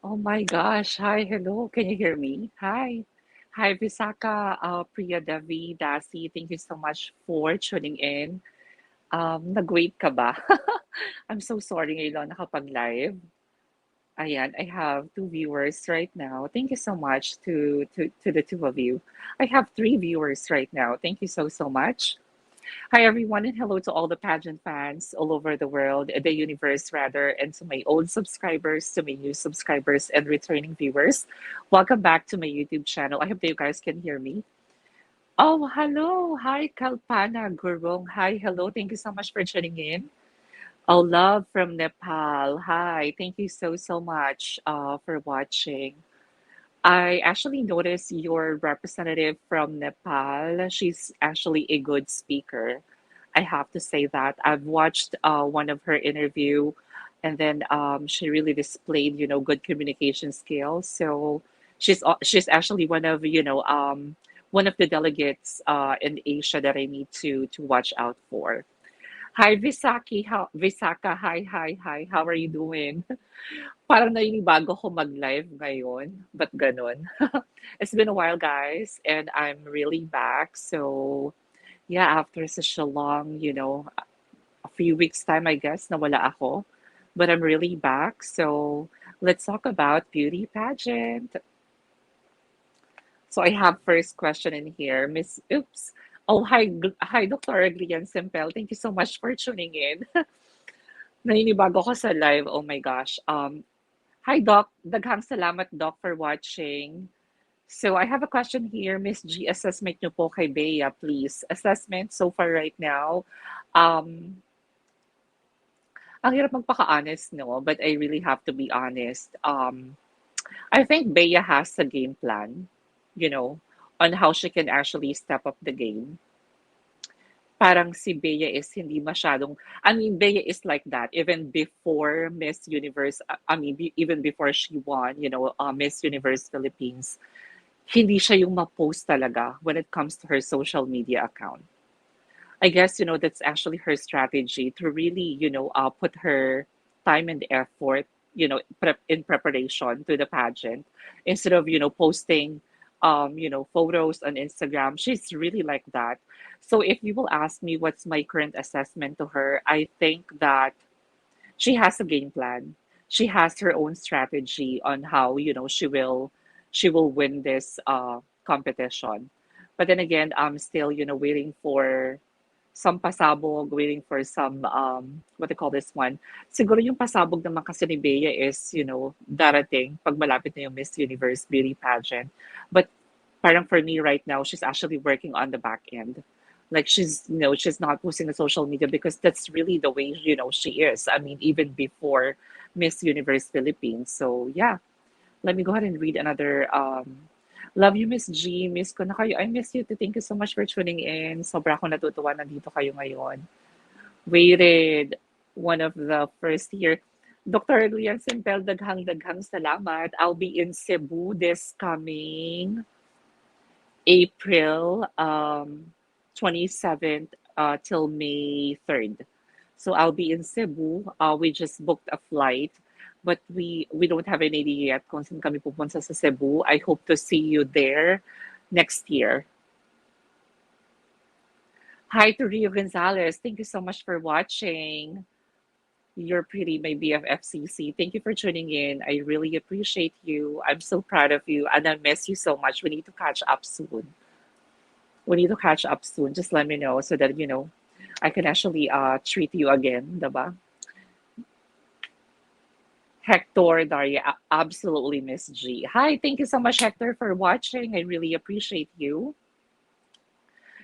Oh my gosh. Hi, hello. Can you hear me? Hi. Hi, Visaka, Priya Devi, Dasi. Thank you so much for tuning in. Nag-wait ka ba? I'm so sorry ngayon lang nakapag-live. Ayan, I have two viewers right now. Thank you so much to the two of you. I have three viewers right now. Thank you so much. Hi, everyone, and hello to all the pageant fans all over the world, the universe, rather, and to my old subscribers, to my new subscribers, and returning viewers. Welcome back to my YouTube channel. I hope that you guys can hear me. Oh, hello. Hi, Kalpana Gurung. Hi, hello. Thank you so much for tuning in. Oh, love from Nepal. Hi. Thank you so much for watching. I actually noticed your representative from Nepal. She's actually a good speaker. I have to say that. I've watched one of her interview, and then she really displayed, good communication skills. So she's actually one of the delegates in Asia that I need to watch out for. Hi, Visaka, hi. How are you doing? Parang naninibago ko mag-live ngayon, but ganun. It's been a while, guys, and I'm really back. So, yeah, after such a long, a few weeks time, I guess, nawala ako. But I'm really back. So, let's talk about beauty pageant. So, I have first question in here, Miss Oops. Oh, hi, Dr. Glian Sempel. Thank you so much for tuning in. Naninibago ko sa live. Oh my gosh. Hi, Doc. Daghang salamat, Doc, for watching. So I have a question here, Miss G. Assessment nyo po kay Bea, please. Assessment so far right now. Um, ang hirap magpaka-honest, no? But I really have to be honest. I think Bea has a game plan, you know, on how she can actually step up the game. Parang si Bea is hindi masyadong, I mean, Bea is like that even before Miss Universe, even before she won, Miss Universe Philippines. Hindi siya yung ma-post talaga when it comes to her social media account. I guess, that's actually her strategy to really, put her time and effort, in preparation to the pageant instead of, posting, photos on Instagram. She's really like that. So if you will ask me what's my current assessment to her, I think that she has a game plan. She has her own strategy on how she will win this competition. But then again, I'm still waiting for some pasabog, waiting for some what they call this one. Siguro yung pasabog naman kasi ni Bea is darating pag malapit na yung Miss Universe beauty pageant. But parang for me right now, she's actually working on the back end. Like she's not posting on social media because that's really the way, she is. I mean, even before Miss Universe Philippines. So yeah, let me go ahead and read another. Love you, Miss G. Miss ko na kayo. I miss you too. Thank you so much for tuning in. Sobra ako natutuwa na dito kayo ngayon. Waited one of the first year. Dr. Lian Simpel, daghang salamat. I'll be in Cebu this coming April 27th till May 3rd. So I'll be in Cebu. We just booked a flight, but we don't have any idea yet kung saan kami pupunta sa Cebu. I hope to see you there next year. Hi to Rio Gonzalez. Thank you so much for watching. You're pretty, my BFFCC. Thank you for tuning in. I really appreciate you. I'm so proud of you, and I miss you so much. We need to catch up soon. We need to catch up soon. Just let me know so that I can actually treat you again, diba? Hector, Daria, absolutely Miss G. Hi, thank you so much, Hector, for watching. I really appreciate you.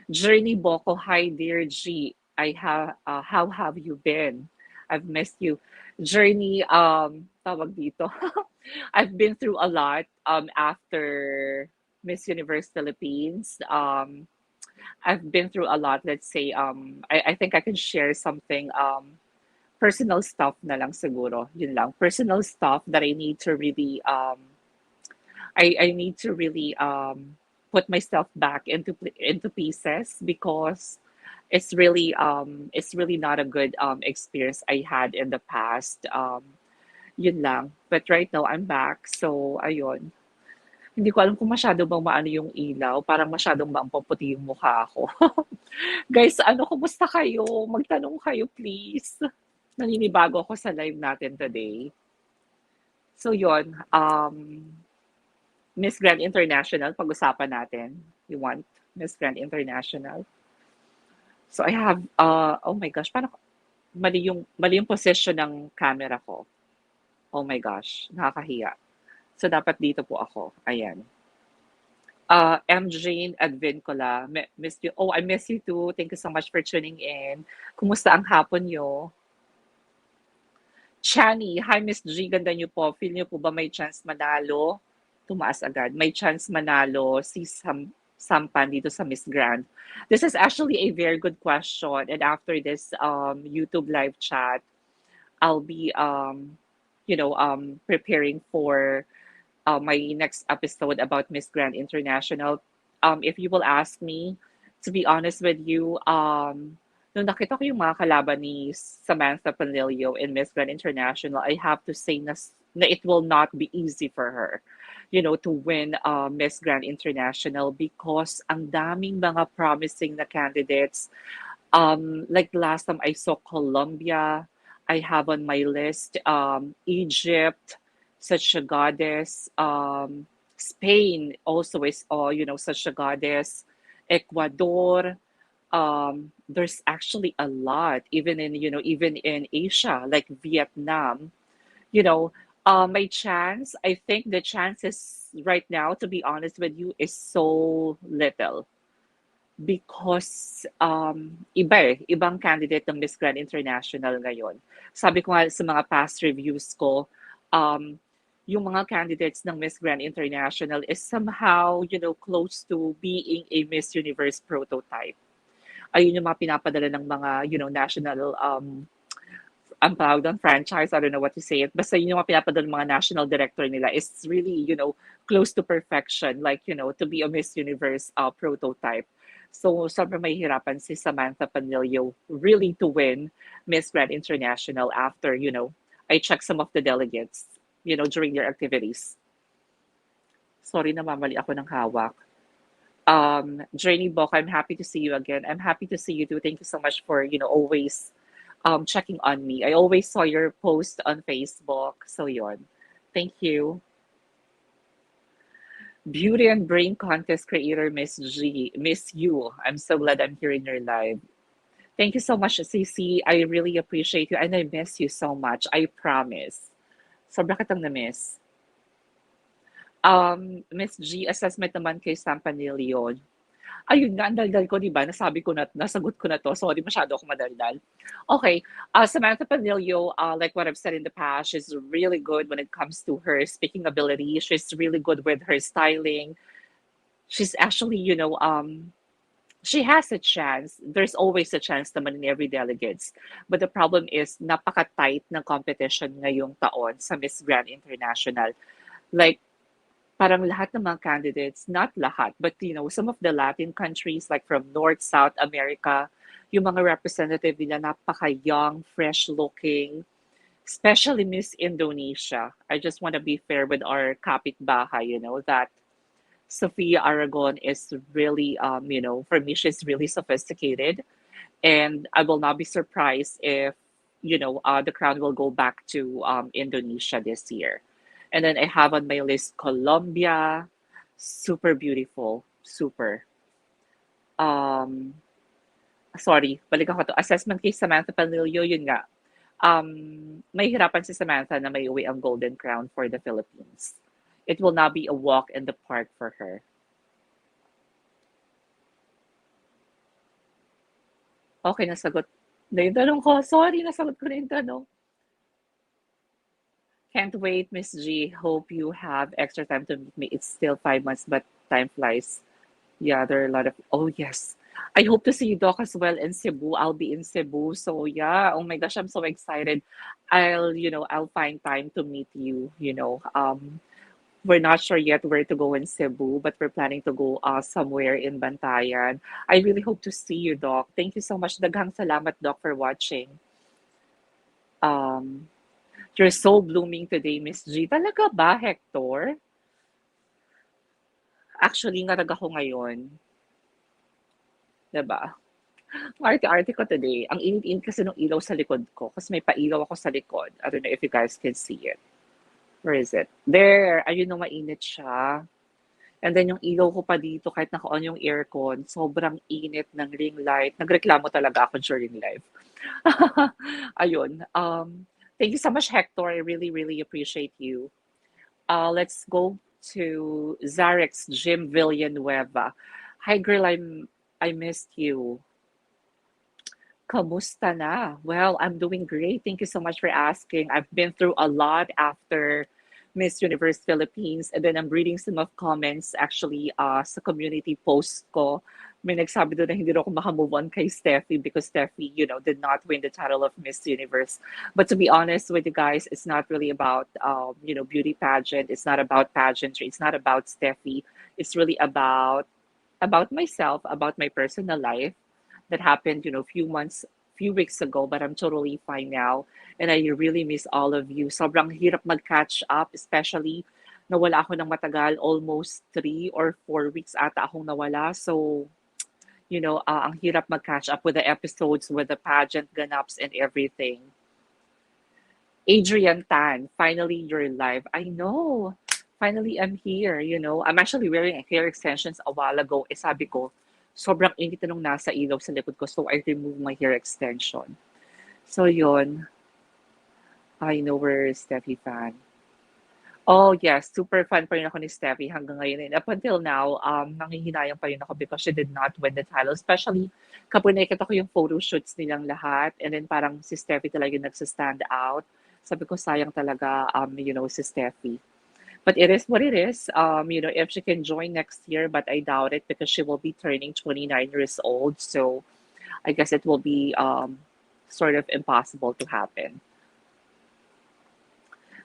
Journey Boko, hi, dear G. How have you been? I've missed you. Journey, tawag dito. I've been through a lot after Miss Universe Philippines. I've been through a lot. Let's say, I think I can share something. Personal stuff na lang siguro. Yun lang. Personal stuff that I need to really, I need to really put myself back into pieces because it's really not a good experience I had in the past. Yun lang. But right now, I'm back. So, ayun. Hindi ko alam kung masyado bang maano yung ilaw. Parang masyadong maampuputi yung mukha ko. Guys, ano, kumusta kayo? Magtanong kayo, please. Naninibago ako sa live natin today. So, yun. Miss Grand International, pag-usapan natin. You want Miss Grand International? So, I have, oh my gosh, paano, mali yung position ng camera ko. Oh my gosh, nakakahiya. So, dapat dito po ako. Ayan. M. Jane Advincola, miss you. Oh, I miss you too. Thank you so much for tuning in. Kumusta ang hapon nyo? Chani, hi Miss G, ganda niyo po. Feel niyo po ba may chance manalo? Tumaas agad. May chance manalo si Sampan dito sa Miss Grand. This is actually a very good question. And after this YouTube live chat, I'll be preparing for my next episode about Miss Grand International. If you will ask me, to be honest with you, nung nakita ko yung mga kalaban ni Samantha Panilio in Miss Grand International, I have to say na it will not be easy for her, to win Miss Grand International because ang daming mga promising na candidates. Like last time I saw Colombia, I have on my list Egypt, such a goddess. Spain also is, such a goddess. Ecuador. There's actually a lot, even in Asia, like Vietnam. You know, my chance. I think the chances right now, to be honest with you, is so little because ibang candidate ng Miss Grand International ngayon. Sabi ko nga sa mga past reviews ko, um, yung mga candidates ng Miss Grand International is somehow, close to being a Miss Universe prototype. Ayun yung mga pinapadala ng mga, national ang tawag doon, franchise, I don't know what to say it. Basta yun yung mga pinapadala ng mga national director nila is really, close to perfection. Like, to be a Miss Universe prototype. So, sobrang mahihirapan si Samantha Panilio really to win Miss Grand International after, I checked some of the delegates, during their activities. Sorry, namamali ako ng hawak. Journey Bok, I'm happy to see you again. I'm happy to see you too. Thank you so much for, always checking on me. I always saw your post on Facebook. So yon. Thank you. Beauty and Brain Contest creator Miss G. Miss you. I'm so glad I'm here in your live. Thank you so much, CC. I really appreciate you and I miss you so much. I promise. Sobra kitang na-miss. Miss G, assessment naman kay Sam Panilio. Ayun nga, ang daldal ko, di ba? Nasabi ko na, nasagot ko na to. Sorry, masyado ako madaldal. Okay, Samantha Panilio, like what I've said in the past, she's really good when it comes to her speaking ability. She's really good with her styling. She's actually, she has a chance. There's always a chance naman in every delegates. But the problem is, napaka-tight ng competition ngayong taon sa Miss Grand International. Like, parang lahat ng mga candidates, not lahat, but some of the Latin countries like from North, South America, yung mga representative nila napaka-young, fresh-looking, especially Miss Indonesia. I just want to be fair with our kapitbahay, that Sofia Aragon is really, for me, she's really sophisticated. And I will not be surprised if, the crown will go back to Indonesia this year. And then I have on my list Colombia, super beautiful, super. Um, Sorry, balikan ko to. Assessment kay Samantha Panilio, yun nga. May hirapan si Samantha na may uwi ang Golden Crown for the Philippines. It will not be a walk in the park for her. Okay, nasagot na yung tanong ko. Sorry, nasagot ko na yung tanong. Can't wait, Miss G. Hope you have extra time to meet me. It's still 5 months, but time flies. Yeah, there are a lot of. Oh yes, I hope to see you, Doc, as well in Cebu. I'll be in Cebu, so yeah. Oh my gosh, I'm so excited. I'll find time to meet you. We're not sure yet where to go in Cebu, but we're planning to go somewhere in Bantayan. I really hope to see you, Doc. Thank you so much. Daghang salamat, Doc, for watching. Um, You're so blooming today, Miss G. Talaga ba, Hector? Actually, ngarag ako ngayon. 'Di ba? Arte-arte ko today. Ang init-init kasi nung ilaw sa likod ko kasi may pailaw ako sa likod. I don't know if you guys can see it. Where is it? There! Ayun no, mainit siya. And then yung ilaw ko pa dito, kahit naka-on yung aircon, sobrang init ng ring light. Nagreklamo talaga ako during live. Ayun. Thank you so much, Hector. I really, really appreciate you. Let's go to Zarex Jim Villanueva. Hi, girl. I missed you. Kamusta na? Well, I'm doing great. Thank you so much for asking. I've been through a lot after Miss Universe Philippines, and then I'm reading some of comments actually sa community post ko. May nagsabi doon na hindi daw ako makamove on kay Steffi because Steffi, did not win the title of Miss Universe. But to be honest with you guys, it's not really about, beauty pageant. It's not about pageantry. It's not about Steffi. It's really about myself, about my personal life that happened, few weeks ago, but I'm totally fine now. And I really miss all of you. Sobrang hirap mag-catch up, especially nawala ako ng matagal, almost 3 or 4 weeks ata akong nawala. So, ang hirap mag-catch up with the episodes, with the pageant ganaps and everything. Adrian Tan, finally you're live. I know. Finally, I'm here, I'm actually wearing hair extensions a while ago. Eh, sabi ko, sobrang init na nung nasa ilaw sa likod ko, so I removed my hair extension. So, yun. I know where Steffi fan. Oh, yes. Super fan pa rin ako ni Steffi hanggang ngayon. And up until now, nanghihinayang pa rin ako because she did not win the title. Especially kapag nakikita ko yung photo shoots nilang lahat. And then parang si Steffi talaga yung nagsa-stand out. Sabi ko, sayang talaga, si Steffi. But it is what it is. If she can join next year, but I doubt it because she will be turning 29 years old. So I guess it will be sort of impossible to happen.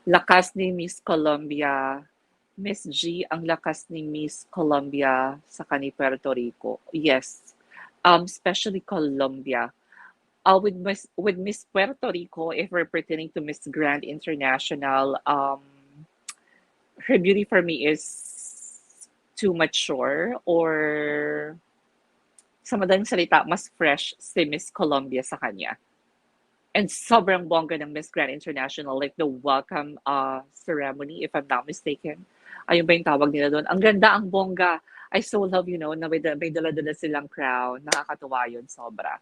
Lakas ni Miss Colombia. Miss G, ang lakas ni Miss Colombia sa kani Puerto Rico. Yes. Especially Colombia. With Miss Puerto Rico, if we're pertaining to Miss Grand International, her beauty for me is too mature or sa madaling salita, mas fresh si Miss Colombia sa kanya. And sobrang bongga ng Miss Grand International, like the welcome ceremony, if I'm not mistaken. Ayun ba yung tawag nila doon? Ang ganda, ang bongga. I so love, na may dala-dala silang crown. Nakakatuwa yun, sobra.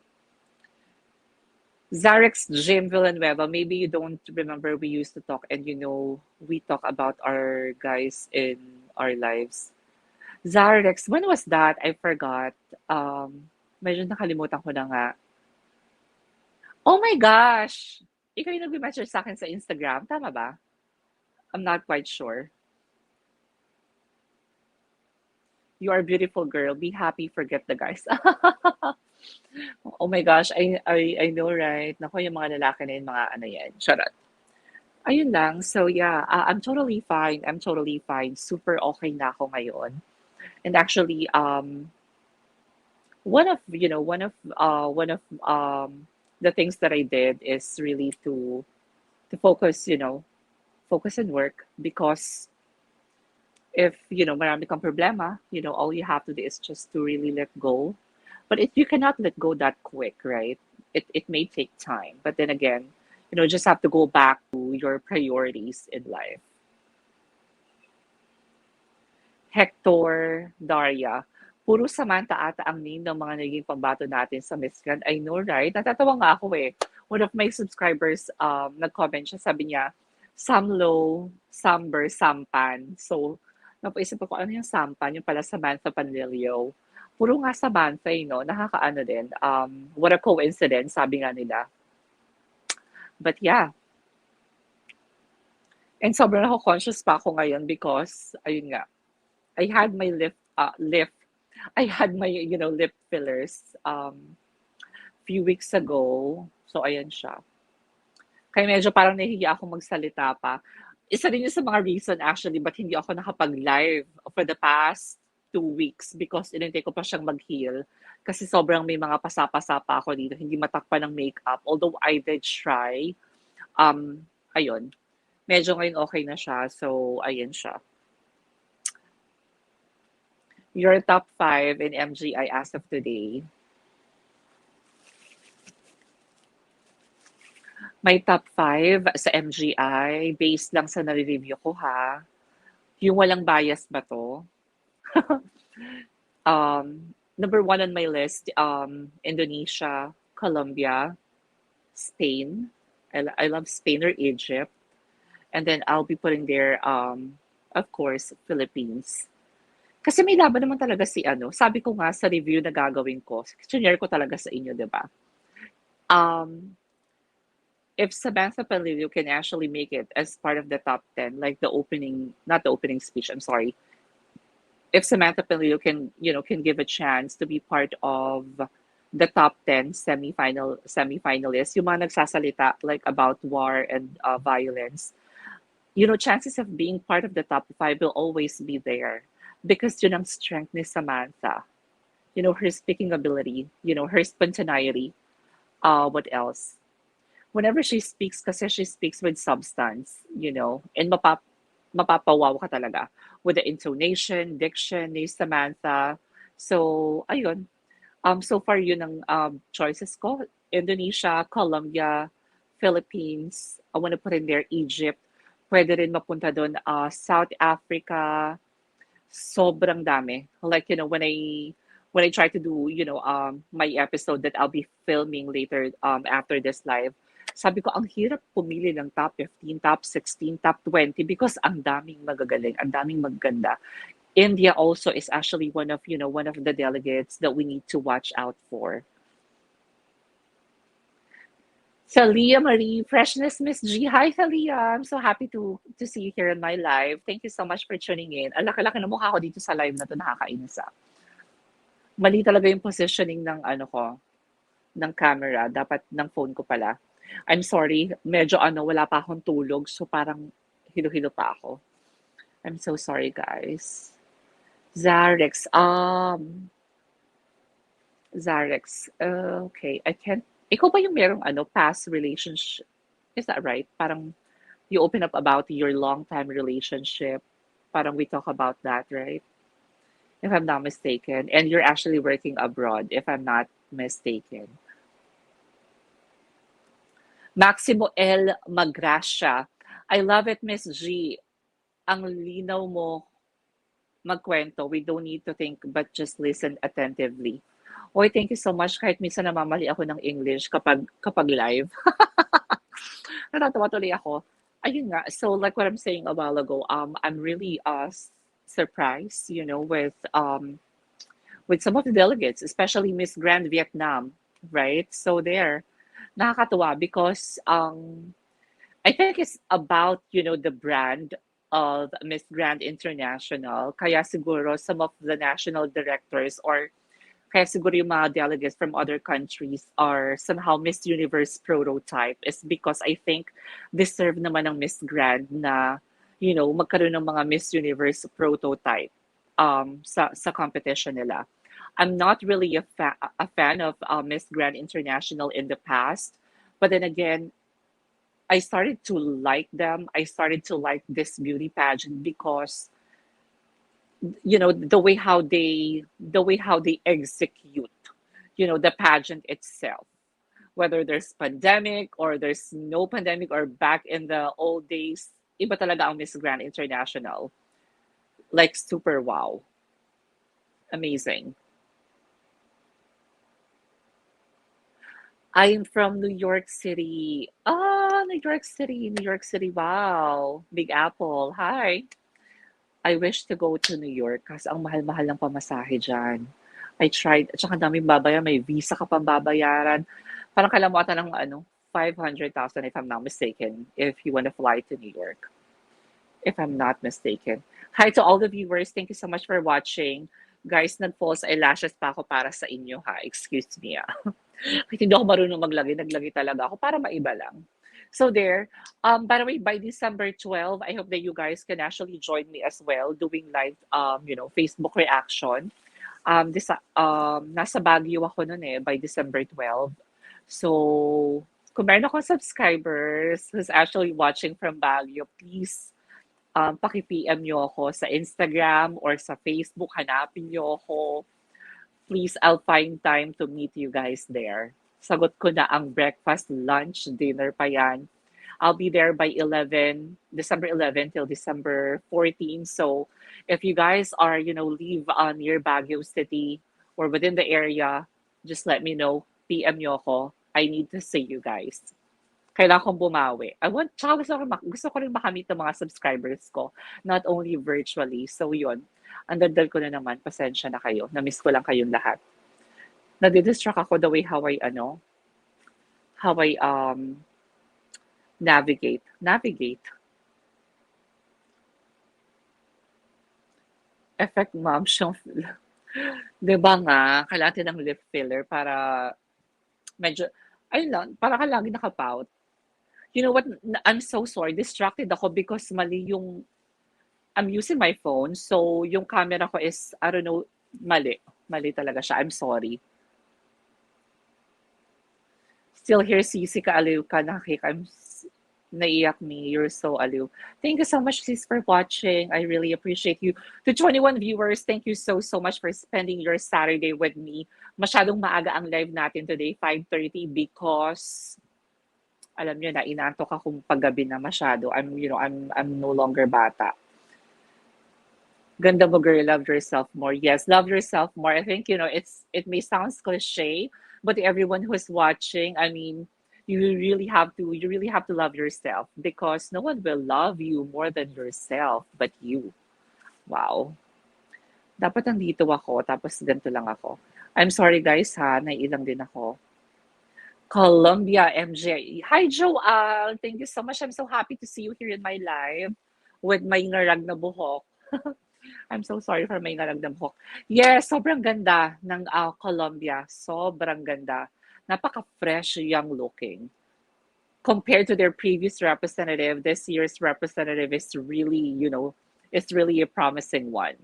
Zarex Jim Villanueva, maybe you don't remember we used to talk and we talk about our guys in our lives. Zarex, when was that? I forgot. Medyo nakalimutan ko na nga. Oh my gosh! Ikaw yung nag-message sa akin sa Instagram, tama ba? I'm not quite sure. You are a beautiful girl. Be happy, forget the guys. Oh my gosh, I know, right? Naku, yung mga lalaki na yun, mga ano yan. Charot. Ayun lang. So yeah, I'm totally fine. I'm totally fine. Super okay na ako ngayon. And actually, one of the things that I did is really to focus, focus and work because if marami kang problema, all you have to do is just to really let go. But if you cannot let go that quick, right? It may take time. But then again, just have to go back to your priorities in life. Hector, Daria, puro Samantha ata ang name ng mga naging pambato natin sa Miss Grand. I know, right? Natatawa nga ako eh. One of my subscribers, nag-comment siya, sabi niya, Samlo, Samber, Sampan. So, napaisip ako, ano yung Sampan? Yung pala Samantha Panlilio. Puro nga Samantha, nakakaano din. What a coincidence, sabi nga nila. But yeah. And sobrang ako conscious pa ako ngayon because, ayun nga, I had my I had my, lip fillers few weeks ago. So, ayan siya. Kaya medyo parang nahihiya ako magsalita pa. Isa rin yun sa mga reason actually but hindi ako nakapag-live for the past 2 weeks because inintay ko pa siyang mag-heal. Kasi sobrang may mga pasapa-sapa ako dito. Hindi matakpan ng makeup. Although I did try, um, ayun, medyo ngayon okay na siya. So, ayun siya. Your top 5 in MGI as of today. My top 5 sa MGI, based lang sa nare-review ko ha. Yung walang bias ba to? Number 1 on my list, Indonesia, Colombia, Spain. I love Spain or Egypt. And then I'll be putting there, of course, Philippines. Kasi may laban naman talaga si ano, sabi ko nga sa review na gagawin ko, sinare ko talaga sa inyo, di ba? Um, if Samantha Panlilio can actually make it as part of the top 10, like the opening, not the opening speech, I'm sorry. If Samantha Panlilio can, can give a chance to be part of the top 10 semi-finalists, yung mga nagsasalita like about war and violence, chances of being part of the top 5 will always be there because yun ang strength ni Samantha. Her speaking ability, her spontaneity. What else? Whenever she speaks, kasi she speaks with substance, and mapapawaw ka talaga with the intonation, diction ni Samantha. So, ayun. So far, yun ang choices ko. Indonesia, Colombia, Philippines. I want to put in there Egypt. Pwede rin mapunta doon. South Africa. Sobrang dami. Like, when I try to do, my episode that I'll be filming later after this live, sabi ko, ang hirap pumili ng top 15, top 16, top 20 because ang daming magagaling, ang daming maganda. India also is actually one of the delegates that we need to watch out for. Thalia Marie, Freshness Miss G. Hi, Thalia. I'm so happy to see you here in my live. Thank you so much for tuning in. Ang laki-laki na mukha ko dito sa live na to, nakakainis ah. Mali talaga yung positioning ng ng camera. Dapat ng phone ko pala. I'm sorry, medyo wala pa akong tulog, so parang hilo-hilo pa ako. I'm so sorry, guys. Zarex, okay, I can't, ikaw ba yung merong past relationship? Is that right? Parang you open up about your long-time relationship. Parang we talk about that, right? If I'm not mistaken. And you're actually working abroad, if I'm not mistaken. Maximo L. Magracia. I love it, Miss G. Ang linaw mo magkwento. We don't need to think but just listen attentively. Oy, thank you so much. Kahit minsan namamali ako ng English kapag live. Natatawa tuloy ako. Ayun nga. So like what I'm saying a while ago, I'm really surprised, with some of the delegates, especially Miss Grand Vietnam, right? So there, nakakatuwa because I think it's about, the brand of Miss Grand International. Kaya siguro some of the national directors or kaya siguro yung mga delegates from other countries are somehow Miss Universe prototype is because I think deserve naman ng Miss Grand na, magkaroon ng mga Miss Universe prototype sa competition nila. I'm not really a fan of Miss Grand International in the past, but then again, I started to like them. I started to like this beauty pageant because the way how they execute the pageant itself, whether there's pandemic or there's no pandemic or back in the old days, iba talaga ang Miss Grand International, like super wow, amazing. I'm from New York City. New York City, New York City. Wow. Big Apple. Hi. I wish to go to New York kasi ang mahal-mahal ng pamasahe dyan. I tried, at saka daming babayaran, may visa ka pang babayaran. Parang kalamuatan ng 500,000 if I'm not mistaken, if you want to fly to New York. If I'm not mistaken. Hi to all the viewers. Thank you so much for watching. Guys, nag-false eyelashes pa ako para sa inyo ha. Excuse me ah. Kasi hindi ako marunong maglagay. Naglagay talaga ako para maiba lang. So there. By the way, by December 12, I hope that you guys can actually join me as well doing live, Facebook reaction. Nasa Baguio ako noon by December 12. So, Kung meron akong subscribers who's actually watching from Baguio, please paki-PM nyo ako sa Instagram or sa Facebook. Hanapin nyo ako. Please, I'll find time to meet you guys there. Sagot ko na ang breakfast, lunch, dinner pa yan. I'll be there by 11, December 11 till December 14. So if you guys are, live near Baguio City or within the area, just let me know. PM nyo ako. I need to see you guys. Kailangan kong bumawi. Tsaka gusto ko rin makamit ng mga subscribers ko, not only virtually. So yun, ang daldal ko na naman, pasensya na kayo. Na-miss ko lang kayong lahat. Nadidistract ako the way how I navigate. Effect mom siyang, di ba nga, kailangan natin ng lip filler para medyo, ayun lang, para ka lagi nakapout. You know what? I'm so sorry. Distracted ako because mali yung I'm using my phone. So yung camera ko is, I don't know, mali. Mali talaga siya. I'm sorry. Still here, Sisi ka aliw ka nakik. Naiyak me. You're so aliw. Thank you so much, sis, for watching. I really appreciate you. To 21 viewers, thank you so much for spending your Saturday with me. Masyadong maaga ang live natin today, 5:30, because alam niyo na inaantok akong paggabi na masyado. I'm no longer bata. Ganda mo, girl, love yourself more. Yes, love yourself more. I think, it may sound cliche, but to everyone who's watching, I mean, you really have to love yourself because no one will love you more than yourself but you. Wow. Dapat nandito ako, tapos ganito lang ako. I'm sorry guys ha, naiilang din ako. Colombia, MJ. Hi, Joal. Thank you so much. I'm so happy to see you here in my live with my ngarag na buhok. I'm so sorry for may ngarag na buhok. Yes, sobrang ganda ng Colombia. Sobrang ganda. Napaka-fresh, young looking. Compared to their previous representative, this year's representative is really, it's really a promising one.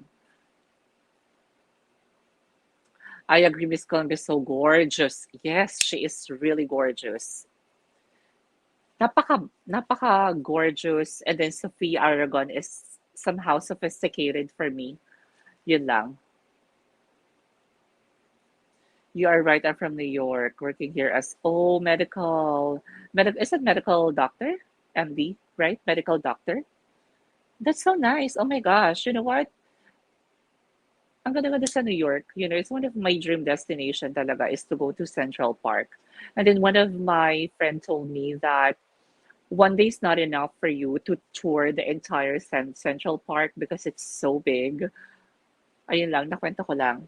I agree, Miss Colombia is so gorgeous. Yes, she is really gorgeous. Napaka gorgeous, and then Sophia Aragon is somehow sophisticated for me. Yun lang. You are right. I'm from New York, working here as medical. Is it medical doctor? MD, right? Medical doctor. That's so nice. Oh my gosh. You know what? Ang ganda-ganda sa New York. It's one of my dream destination talaga is to go to Central Park. And then one of my friend told me that one day is not enough for you to tour the entire Central Park because it's so big. Ayun lang, nakwento ko lang.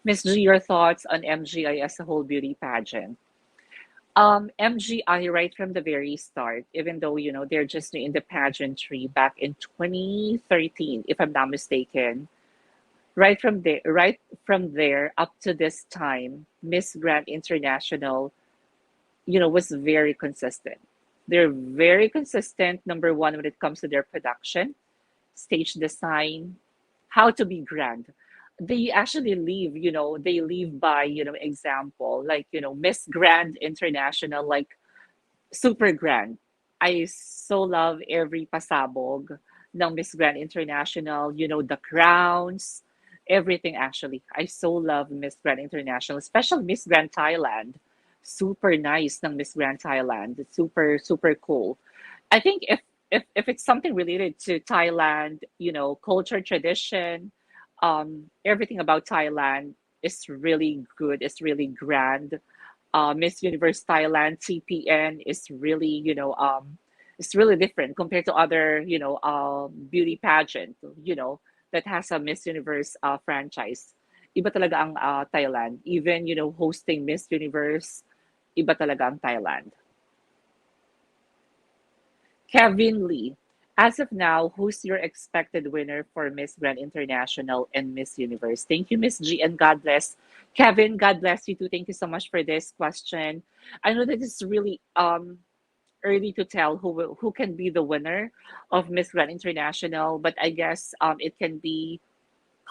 Miss G, your thoughts on MGI as a whole beauty pageant? MGI right from the very start, even though they're just in the pageantry back in 2013, if I'm not mistaken. Right from there up to this time, Miss Grand International, was very consistent. They're very consistent. Number one, when it comes to their production, stage design, how to be grand. They actually they live by, example, like, Miss Grand International, like super grand. I so love every pasabog ng Miss Grand International, the crowns, everything actually. I so love Miss Grand International, especially Miss Grand Thailand. Super nice ng Miss Grand Thailand. It's super, super cool. I think if it's something related to Thailand, culture, tradition, everything about Thailand is really good. It's really grand. Miss Universe Thailand TPN is really, it's really different compared to other, beauty pageant, that has a Miss Universe franchise. Iba talaga ang Thailand. Even, hosting Miss Universe, iba talaga ang Thailand. Kevin Lee, as of now, who's your expected winner for Miss Grand International and Miss Universe? Thank you, Miss G, and God bless. Kevin, God bless you too. Thank you so much for this question. I know that it's really early to tell who can be the winner of Miss Grand International, but I guess it can be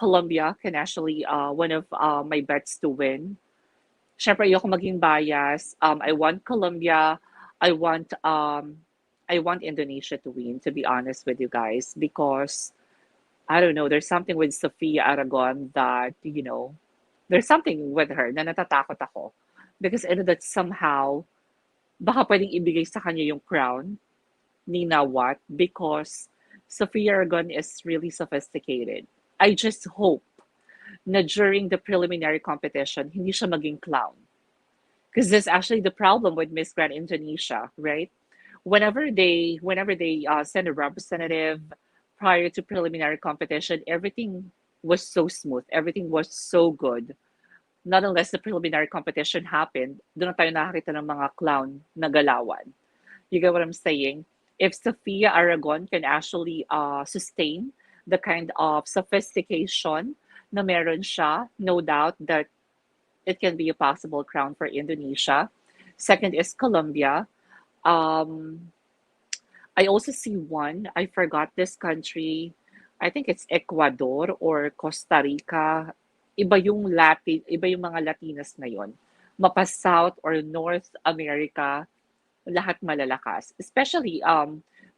Colombia can actually one of my bets to win. Syempre, ayoko maging bias. I want Colombia. I want um, I want Indonesia to win, to be honest with you guys, because I don't know, there's something with Sofia Aragon that, there's something with her na natatakot ako. Because I know that somehow, baka pwedeng ibigay sa kanya yung crown ni Nawat because Sofia Aragon is really sophisticated. I just hope na during the preliminary competition, hindi siya maging clown. Because that's actually the problem with Miss Grand Indonesia, right? Whenever they send a representative prior to preliminary competition, everything was so smooth, everything was so good. Not unless the preliminary competition happened, doon na tayo nakakita ng mga clown na galawan. You get what I'm saying? If Sophia Aragon can actually sustain the kind of sophistication na meron siya, no doubt that it can be a possible crown for Indonesia. Second is Colombia. Um, I also see one. I forgot this country. I think it's Ecuador or Costa Rica. Iba yung mga Latinas na yon. Mapa South or North America, lahat malalakas. Especially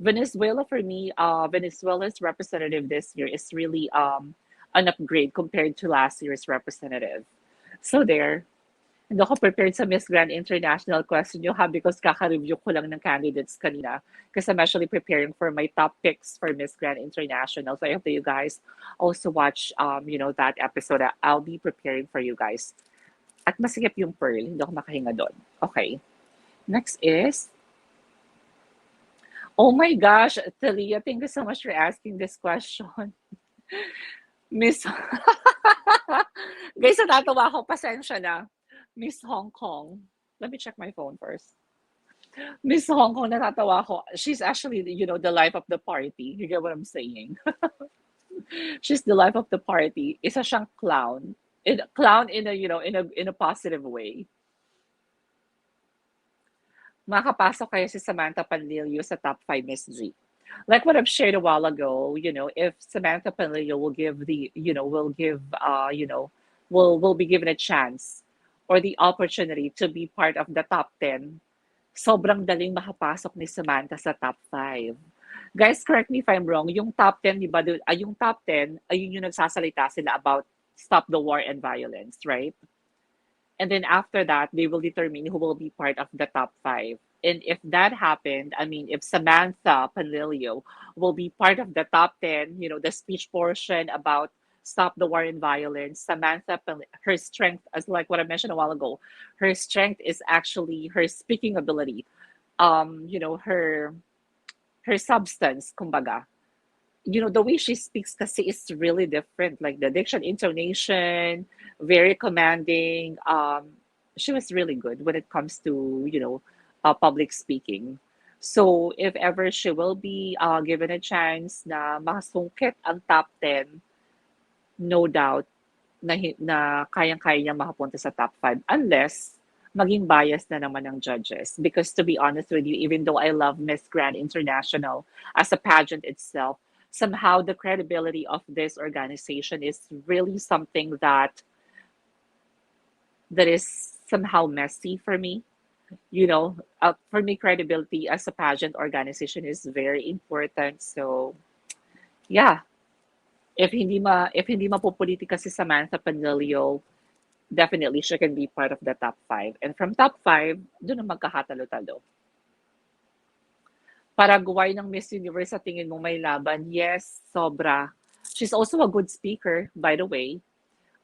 Venezuela for me, Venezuela's representative this year is really an upgrade compared to last year's representative. So there. Hindi ako prepared sa Miss Grand International question nyo ha because kaka-review ko lang ng candidates kanina because I'm actually preparing for my top picks for Miss Grand International. So I hope that you guys also watch that episode. I'll be preparing for you guys. At masikip yung Pearl. Hindi ako makahinga doon. Okay. Next is, oh my gosh, Talia, thank you so much for asking this question. Miss, guys, natatawa ako. Pasensya na. Miss Hong Kong. Let me check my phone first. Miss Hong Kong, natatawa ako. She's actually, the life of the party. You get what I'm saying? She's the life of the party. Isa siyang clown. Clown in a, in a positive way. Makakapasok kaya si Samantha Panlilio sa top 5 Miss G. Like what I've shared a while ago, if Samantha Panlilio will give the, will give, will be given a chance or the opportunity to be part of the top 10, sobrang daling makapasok ni Samantha sa top 5. Guys, correct me if I'm wrong, yung top 10, di ba, yung top 10, ayun yung nagsasalita sila about stop the war and violence, right? And then after that, they will determine who will be part of the top 5. And if that happened, I mean, if Samantha Panlilio will be part of the top 10, the speech portion about stop the war and violence, her strength, as like what I mentioned a while ago, her strength is actually her speaking ability, her substance, kumbaga. The way she speaks kasi is really different. Like the diction, intonation, very commanding. She was really good when it comes to, public speaking. So if ever she will be given a chance na makasungkit ang top 10, no doubt na kayang-kaya niya makapunta sa top 5 unless maging bias na naman ng judges. Because to be honest with you, even though I love Miss Grand International as a pageant itself, somehow the credibility of this organization is really something that is somehow messy for me. For me, credibility as a pageant organization is very important. So, yeah, if hindi mapupolitika si Samantha Panlilio, definitely she can be part of the top 5. And from top 5, doon na magkakatalo-talo. Paraguay ng Miss Universe sa tingin mo may laban? Yes, sobra. She's also a good speaker, by the way.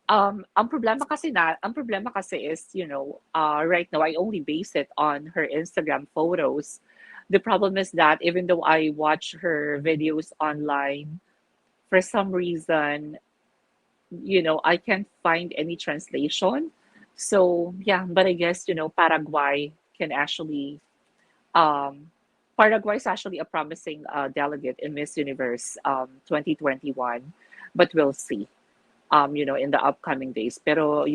Ang problema kasi is, right now I only base it on her Instagram photos. The problem is that even though I watch her videos online, for some reason, I can't find any translation. So yeah, but I guess, um, Paraguay is actually a promising delegate in Miss Universe 2021, but we'll see, in the upcoming days. Pero,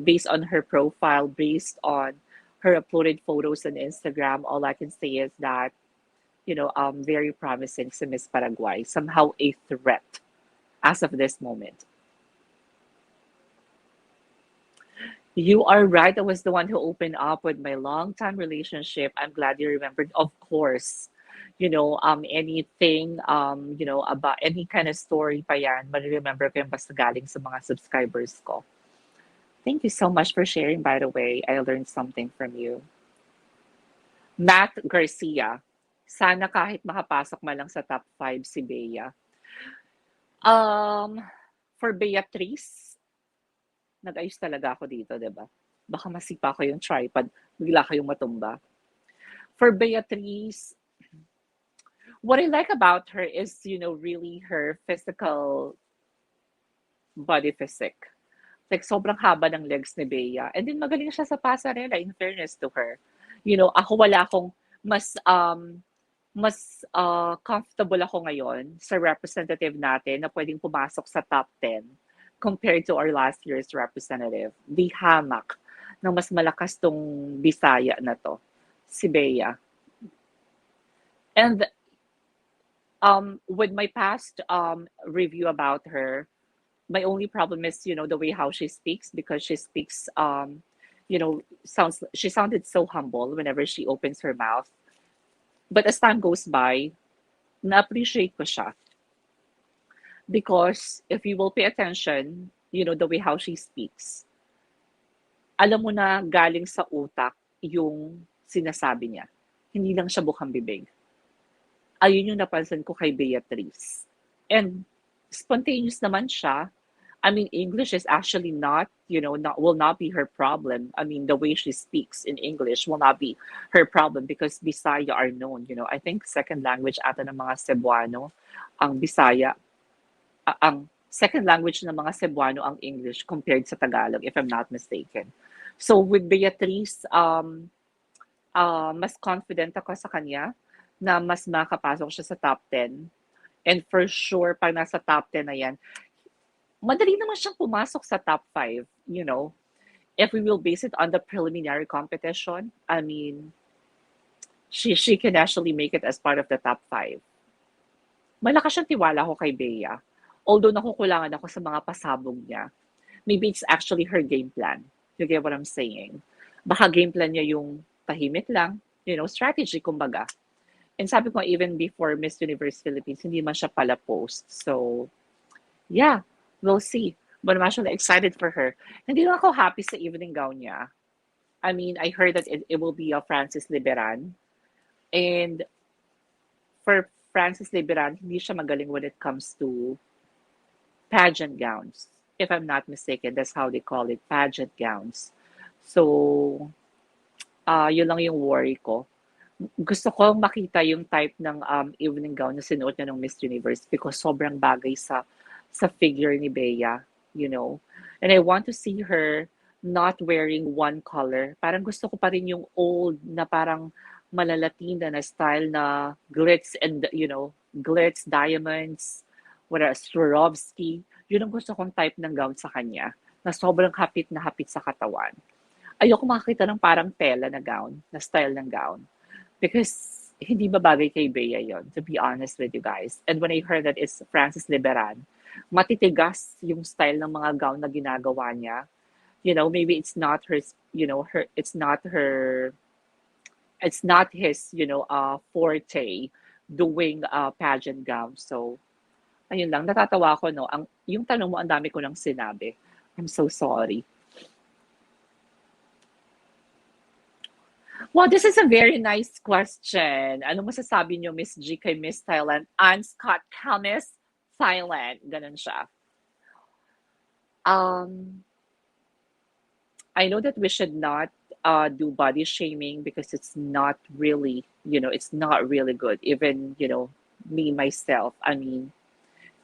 based on her profile, based on her uploaded photos on Instagram, all I can say is that, very promising si Miss Paraguay, somehow a threat as of this moment. You are right. I was the one who opened up with my long-time relationship. I'm glad you remembered. Of course, anything, about any kind of story pa yan, remember ko yung basta galing sa mga subscribers ko. Thank you so much for sharing, by the way. I learned something from you. Matt Garcia. Sana kahit makapasok man lang sa top 5 si Bea. Um, for Beatrice, nag-ayos talaga ako dito, 'di ba? Baka masipa ko yung tripod, bigla kayong matumba. For Beatrice, what I like about her is, really her physical body physique. Like, sobrang haba ng legs ni Bea. And then, magaling siya sa pasarela, in fairness to her. Ako wala akong mas comfortable ako ngayon sa representative natin na pwedeng pumasok sa top 10 compared to our last year's representative. Di hamak ng mas malakas tong Bisaya na to, si Bea. And with my past review about her, my only problem is, the way how she speaks, because she speaks, she sounded so humble whenever she opens her mouth. But as time goes by, na-appreciate ko siya. Because if you will pay attention, the way how she speaks, alam mo na galing sa utak yung sinasabi niya. Hindi lang siya bukang bibig. Ayun yung napansin ko kay Beatrice. And spontaneous naman siya. I mean, English is actually not, will not be her problem. I mean, the way she speaks in English will not be her problem because Bisaya are known. I think second language ata ng mga Cebuano, ang Bisaya, ang second language ng mga Cebuano ang English compared sa Tagalog, if I'm not mistaken. So with Beatrice, mas confident ako sa kanya na mas makapasok siya sa top 10. And for sure, pag nasa top 10 na yan, madali naman siyang pumasok sa top 5, if we will base it on the preliminary competition. I mean, she can actually make it as part of the top 5. Malakas siyang tiwala ko kay Bea. Although nakukulangan ako sa mga pasabog niya. Maybe it's actually her game plan. You get what I'm saying? Baka game plan niya yung tahimik lang, strategy kumbaga. And sabi ko, even before Miss Universe Philippines, hindi man siya pala post. So, yeah, we'll see. But I'm actually excited for her. Hindi lang ako happy sa evening gown niya. I mean, I heard that it will be a Francis Liberan. And for Francis Liberan, hindi siya magaling when it comes to pageant gowns. If I'm not mistaken, that's how they call it, pageant gowns. So, yun lang yung worry ko. Gusto ko makita yung type ng evening gown na sinuot niya ng Miss Universe because sobrang bagay sa figure ni Bea, And I want to see her not wearing one color. Parang gusto ko pa rin yung old na parang malalatina na style na glitz and, glitz, diamonds, wala, Swarovski. Yun ang gusto kong type ng gown sa kanya na sobrang hapit na hapit sa katawan. Ayoko makakita ng parang tela na gown, na style ng gown. Because hindi ba bagay kay Bea yon, to be honest with you guys. And when I heard that it's Francis Liberan, matitigas yung style ng mga gown na ginagawa niya. Maybe it's not her, it's not his, forte doing pageant gown. So, ayun lang, natatawa ko, no? Yung tanong mo, ang dami ko nang sinabi. I'm so sorry. Well, this is a very nice question. Ano masasabi niyo, Miss G, kay Miss Thailand? Ann Scott Calmis, Thailand. Ganun siya. I know that we should not do body shaming because it's not really, it's not really good. Even, me, myself, I mean,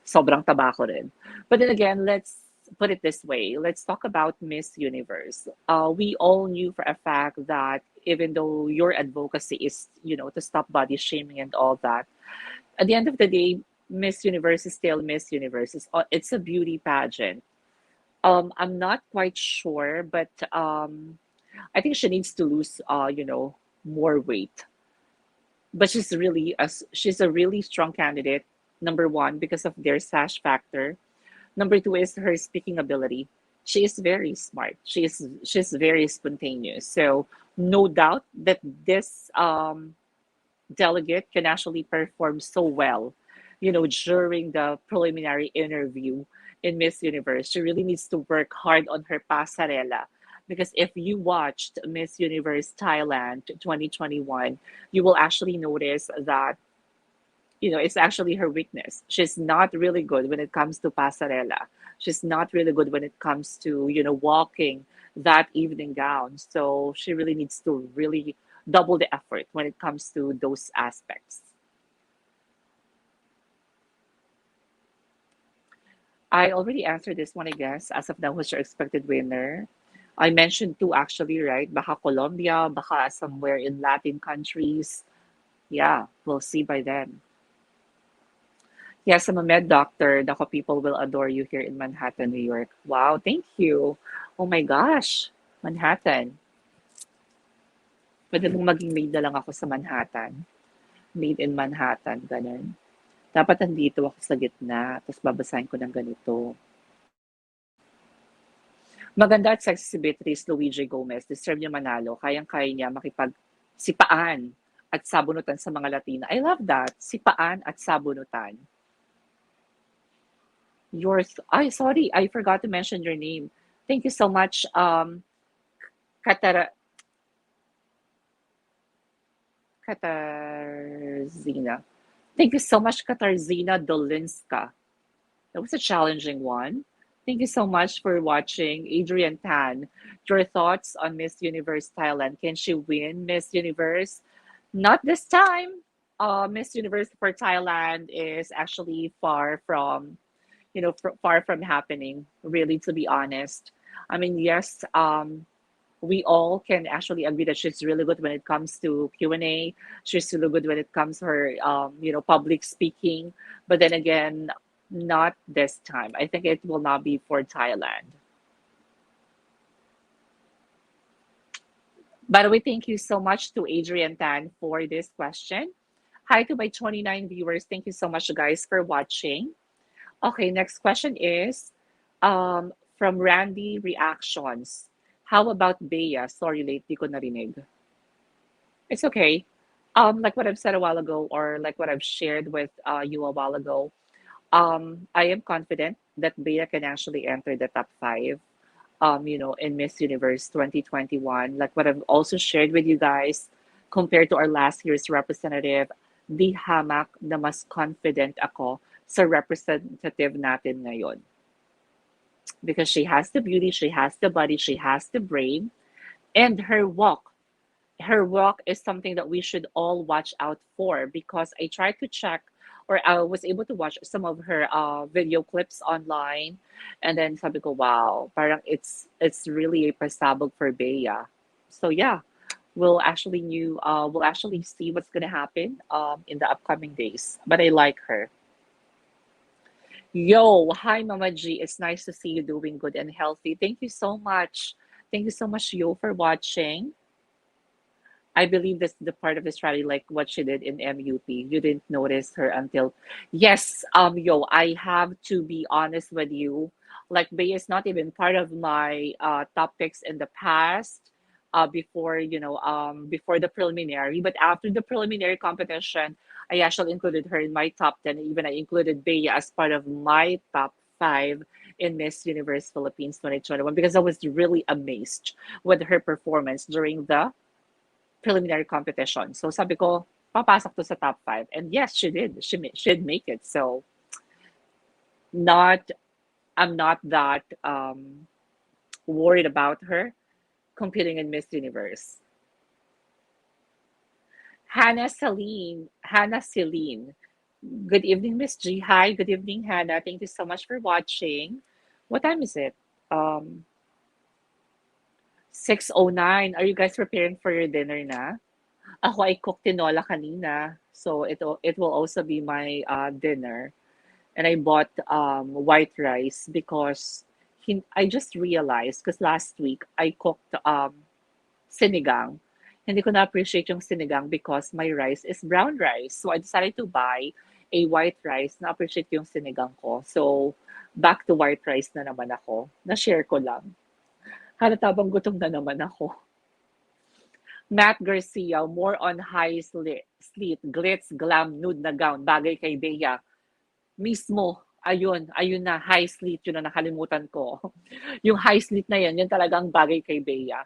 sobrang taba ko rin. But then again, let's put it this way. Let's talk about Miss Universe. We all knew for a fact that even though your advocacy is, to stop body shaming and all that, at the end of the day, Miss Universe is still Miss Universe. It's a beauty pageant. I'm not quite sure, but I think she needs to lose, more weight. But she's a really strong candidate. Number one, because of their sash factor. Number two is her speaking ability. She is very smart. She's very spontaneous. So no doubt that this delegate can actually perform so well, during the preliminary interview in Miss Universe. She really needs to work hard on her pasarela. Because if you watched Miss Universe Thailand 2021, you will actually notice that, it's actually her weakness. She's not really good when it comes to pasarela. She's not really good when it comes to, walking that evening gown. So she really needs to really double the effort when it comes to those aspects. I already answered this one, I guess. As of now, who's your expected winner? I mentioned two actually, right? Baka Colombia, baka somewhere in Latin countries. Yeah, we'll see by then. Yes, I'm a med doctor. Dako people will adore you here in Manhattan, New York. Wow, thank you. Oh my gosh, Manhattan. Pwede mong maging maid na lang ako sa Manhattan. Made in Manhattan, ganun. Dapat nandito ako sa gitna, tapos babasahin ko ng ganito. Maganda at sexy si Beatrice Luigi Gomez. Deserve niya manalo. Kayang-kaya niya sipaan at sabunutan sa mga Latina. I love that. Sipaan at sabunutan. Yours. Ay, sorry. I forgot to mention your name. Thank you so much, Katara, Katarzina. Thank you so much, Katarzina Dolinska. That was a challenging one. Thank you so much for watching. Adrian Tan, your thoughts on Miss Universe Thailand. Can she win Miss Universe? Not this time. Miss Universe for Thailand is actually far from, far from happening, really, to be honest. I mean, yes, we all can actually agree that she's really good when it comes to Q&A. She's really good when it comes to her, public speaking. But then again, not this time. I think it will not be for Thailand. By the way, thank you so much to Adrian Tan for this question. Hi to my 29 viewers. Thank you so much, guys, for watching. Okay, next question is from Randy Reactions. How about Bea? Sorry, late, di ko narinig. It's okay. Like what I've said a while ago, or like what I've shared with you a while ago, I am confident that Bea can actually enter the top five, in Miss Universe 2021. Like what I've also shared with you guys, compared to our last year's representative, di hamak na mas confident ako sa representative natin ngayon. Because she has the beauty, she has the body, she has the brain, and her walk is something that we should all watch out for, because I tried to check, or I was able to watch some of her video clips online, and then sabi ko, wow, parang it's really a pasabog for Bea. So yeah, we'll actually see what's gonna happen in the upcoming days. But I like her. Yo, hi Mama G. It's nice to see you doing good and healthy. Thank you so much. Thank you so much, Yo, for watching. I believe that's the part of the strategy, like what she did in MUP. You didn't notice her until, yes, yo, I have to be honest with you. Like, Bey is not even part of my top picks in the past, before the preliminary. But after the preliminary competition, I actually included her in my top 10. Even I included Bey as part of my top five in Miss Universe Philippines 2021, because I was really amazed with her performance during the preliminary competition. So sabi ko, papasok to sa top five. And yes, she did. She did make it. So not I'm not that worried about her competing in Miss Universe. Hannah Celine. Good evening, Miss G. Hi, good evening, Hannah. Thank you so much for watching. What time is it? 6:09. Are you guys preparing for your dinner na? Ako ay cooked tinola kanina. So it will also be my dinner. And I bought white rice because I just realized, because last week I cooked sinigang. Hindi ko na-appreciate yung sinigang because my rice is brown rice. So I decided to buy a white rice na appreciate yung sinigang ko. So Back to white rice na naman ako. Na-share ko lang. Halata bang gutom na naman ako. Matt Garcia, more on high slit, glitz, glam, nude na gown, bagay kay Bea. Mismo, ayun na, high slit, yun na nakalimutan ko. Yung high slit na yan, yun talagang bagay kay Bea.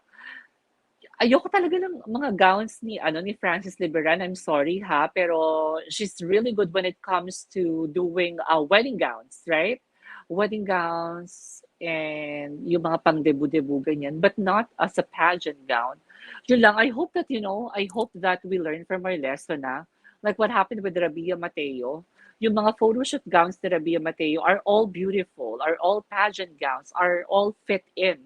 Ayoko talaga ng mga gowns ni Frances Liberan. I'm sorry ha, pero she's really good when it comes to doing wedding gowns, right? Wedding gowns and yung mga pang debu-debu ganyan, but not as a pageant gown. Yun lang, I hope that we learn from our lesson na. Like what happened with Rabia Mateo. Yung mga photoshoot gowns ni Rabia Mateo are all beautiful, are all pageant gowns, are all fit in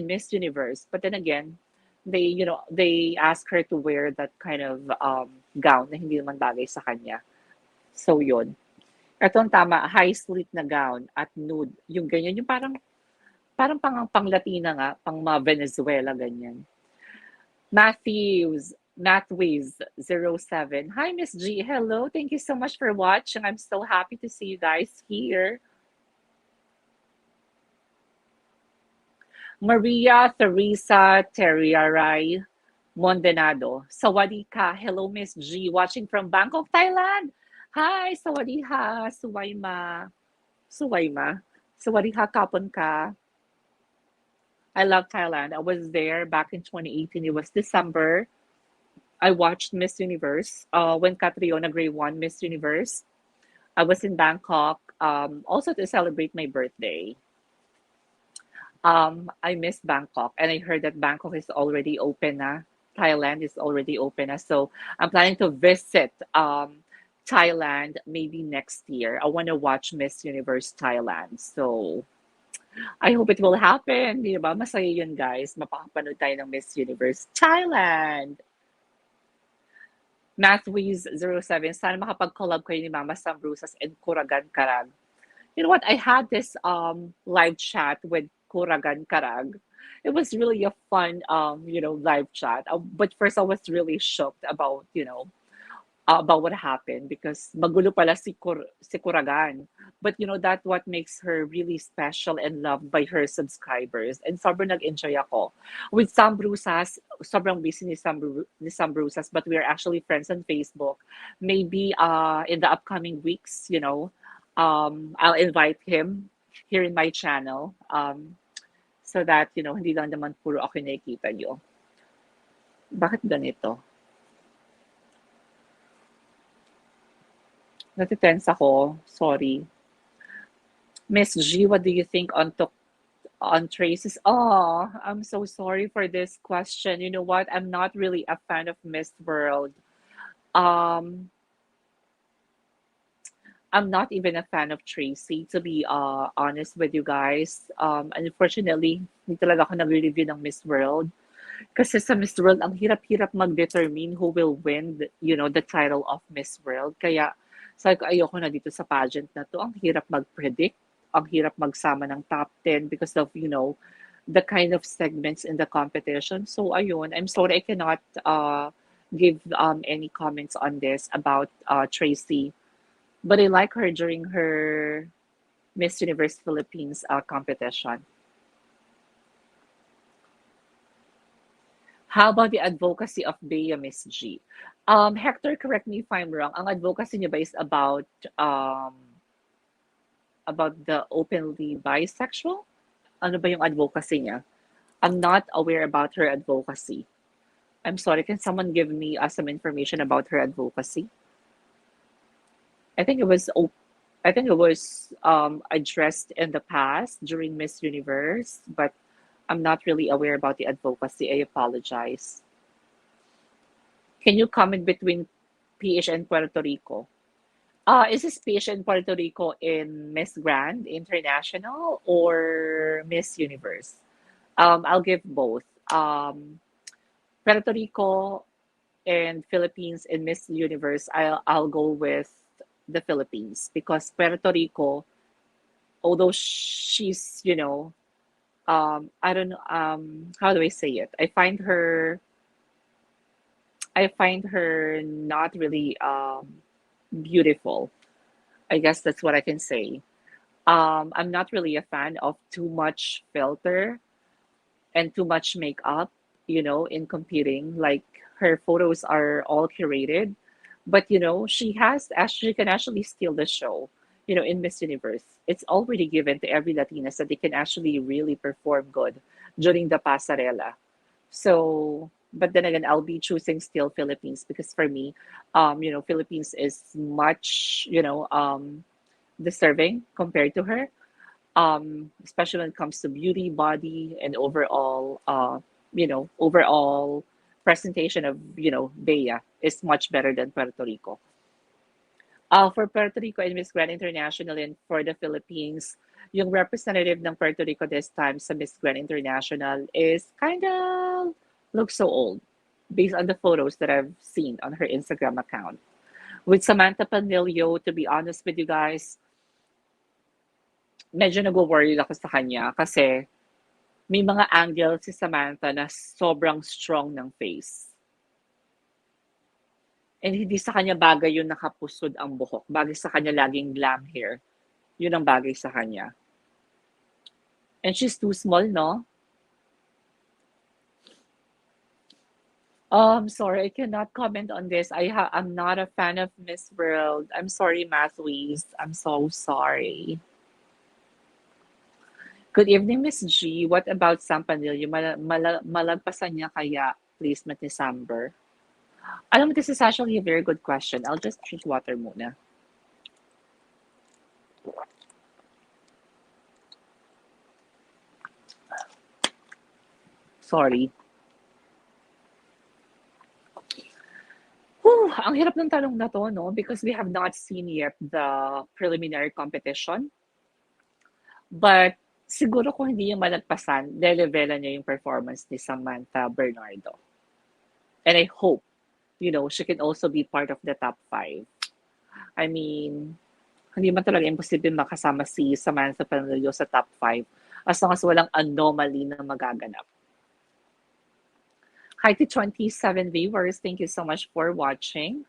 Miss Universe. But then again, they ask her to wear that kind of gown na hindi naman bagay sa kanya. So yun. Ito ang tama, high slit na gown at nude. Yung ganyan, yung parang pang Latina nga, pang mga Venezuela ganyan. Matthews07. Hi, Miss G. Hello. Thank you so much for watching. I'm so happy to see you guys here. Maria Teresa Terriaray Mondenado. Sawadee ka. Hello, Miss G. Watching from Bangkok, Thailand. Hi, sawadee ha. Suwayma. Suwayma. Sawadee ha, kapon ka. I love Thailand. I was there back in 2018. It was December. I watched Miss Universe when Catriona Gray won Miss Universe. I was in Bangkok also to celebrate my birthday. I miss Bangkok, and I heard that Bangkok is already open na. Thailand is already open na. So I'm planning to visit Thailand maybe next year. I want to watch Miss Universe Thailand. So I hope it will happen. Di ba? Masaya yun, guys. Mapapanood tayo ng Miss Universe Thailand. Mathways07, sana makapag-collab kayo ni Mama Sam Brusas and Kuragan Karag. You know what? I had this live chat with Kuragan Karag. It was really a fun live chat. But first I was really shocked about what happened because magulo pala si Kuragan. But that what makes her really special and loved by her subscribers. And sobrang nag-enjoy ako. With Sam Brusas, sobrang busy ni Sam Brusas, but we are actually friends on Facebook. Maybe in the upcoming weeks, I'll invite him here in my channel so that, hindi lang naman puro ako nakikita niyo. Bakit ganito? Natitense ako. Sorry. Miss G, what do you think on Tracy's? Oh, I'm so sorry for this question. You know what? I'm not really a fan of Miss World. Um, I'm not even a fan of Tracy, to be honest with you guys. Unfortunately, hindi talaga ako nag-review ng Miss World. Kasi sa Miss World, ang hirap-hirap mag-determine who will win, the title of Miss World. Kaya, sabi ko, ayoko na dito sa pageant na to. Ang hirap mag-predict. Ang hirap magsama ng top 10 because of, the kind of segments in the competition. So, ayun, I'm sorry I cannot give any comments on this about Tracy. But I like her during her Miss Universe Philippines competition. How about the advocacy of Bea, Miss G? Hector, correct me if I'm wrong. Ang advocacy niya ba is about the openly bisexual? Ano ba yung advocacy niya? I'm not aware about her advocacy. I'm sorry, can someone give me some information about her advocacy? I think it was addressed in the past during Miss Universe, but I'm not really aware about the advocacy. I apologize. Can you comment between PH and Puerto Rico? Is this PH and Puerto Rico in Miss Grand International or Miss Universe? I'll give both. Puerto Rico and Philippines in Miss Universe, I'll go with the Philippines because Puerto Rico, although she's, I don't know, how do I say it? I find her not really beautiful. I guess that's what I can say. I'm not really a fan of too much filter and too much makeup, in competing. Like her photos are all curated, but she can actually steal the show. In Miss Universe, it's already given to every Latina that they can actually really perform good during the pasarela. So, but then again, I'll be choosing still Philippines because for me, Philippines is much, deserving compared to her, especially when it comes to beauty, body, and overall presentation of, Bea is much better than Puerto Rico. For Puerto Rico and Miss Grand International and for the Philippines, yung representative ng Puerto Rico this time sa Miss Grand International is kind of looks so old based on the photos that I've seen on her Instagram account. With Samantha Panilio, to be honest with you guys, medyo nag-worried ako sa kanya kasi may mga angle si Samantha na sobrang strong ng face. And hindi sa kanya bagay yung nakapusod ang buhok. Bagay sa kanya laging glam hair. Yun ang bagay sa kanya. And she's too small, no? Sorry, I cannot comment on this. I'm not a fan of Miss World. I'm sorry, Mathwees. I'm so sorry. Good evening, Miss G. What about Sam Panilio? Malagpasan niya kaya placement ni Samber? Alam mo, this is actually a very good question. I'll just drink water muna. Sorry. Whew, ang hirap ng tanong na to, no? Because we have not seen yet the preliminary competition. But siguro kung hindi yung malagpasan, delevela niya yung performance ni Samantha Bernardo. And I hope, she can also be part of the top 5. I mean, hindi man talaga imposible makasama si Samantha Panilio sa top 5 as long as walang anomaly na magaganap. Hi to 27 viewers. Thank you so much for watching.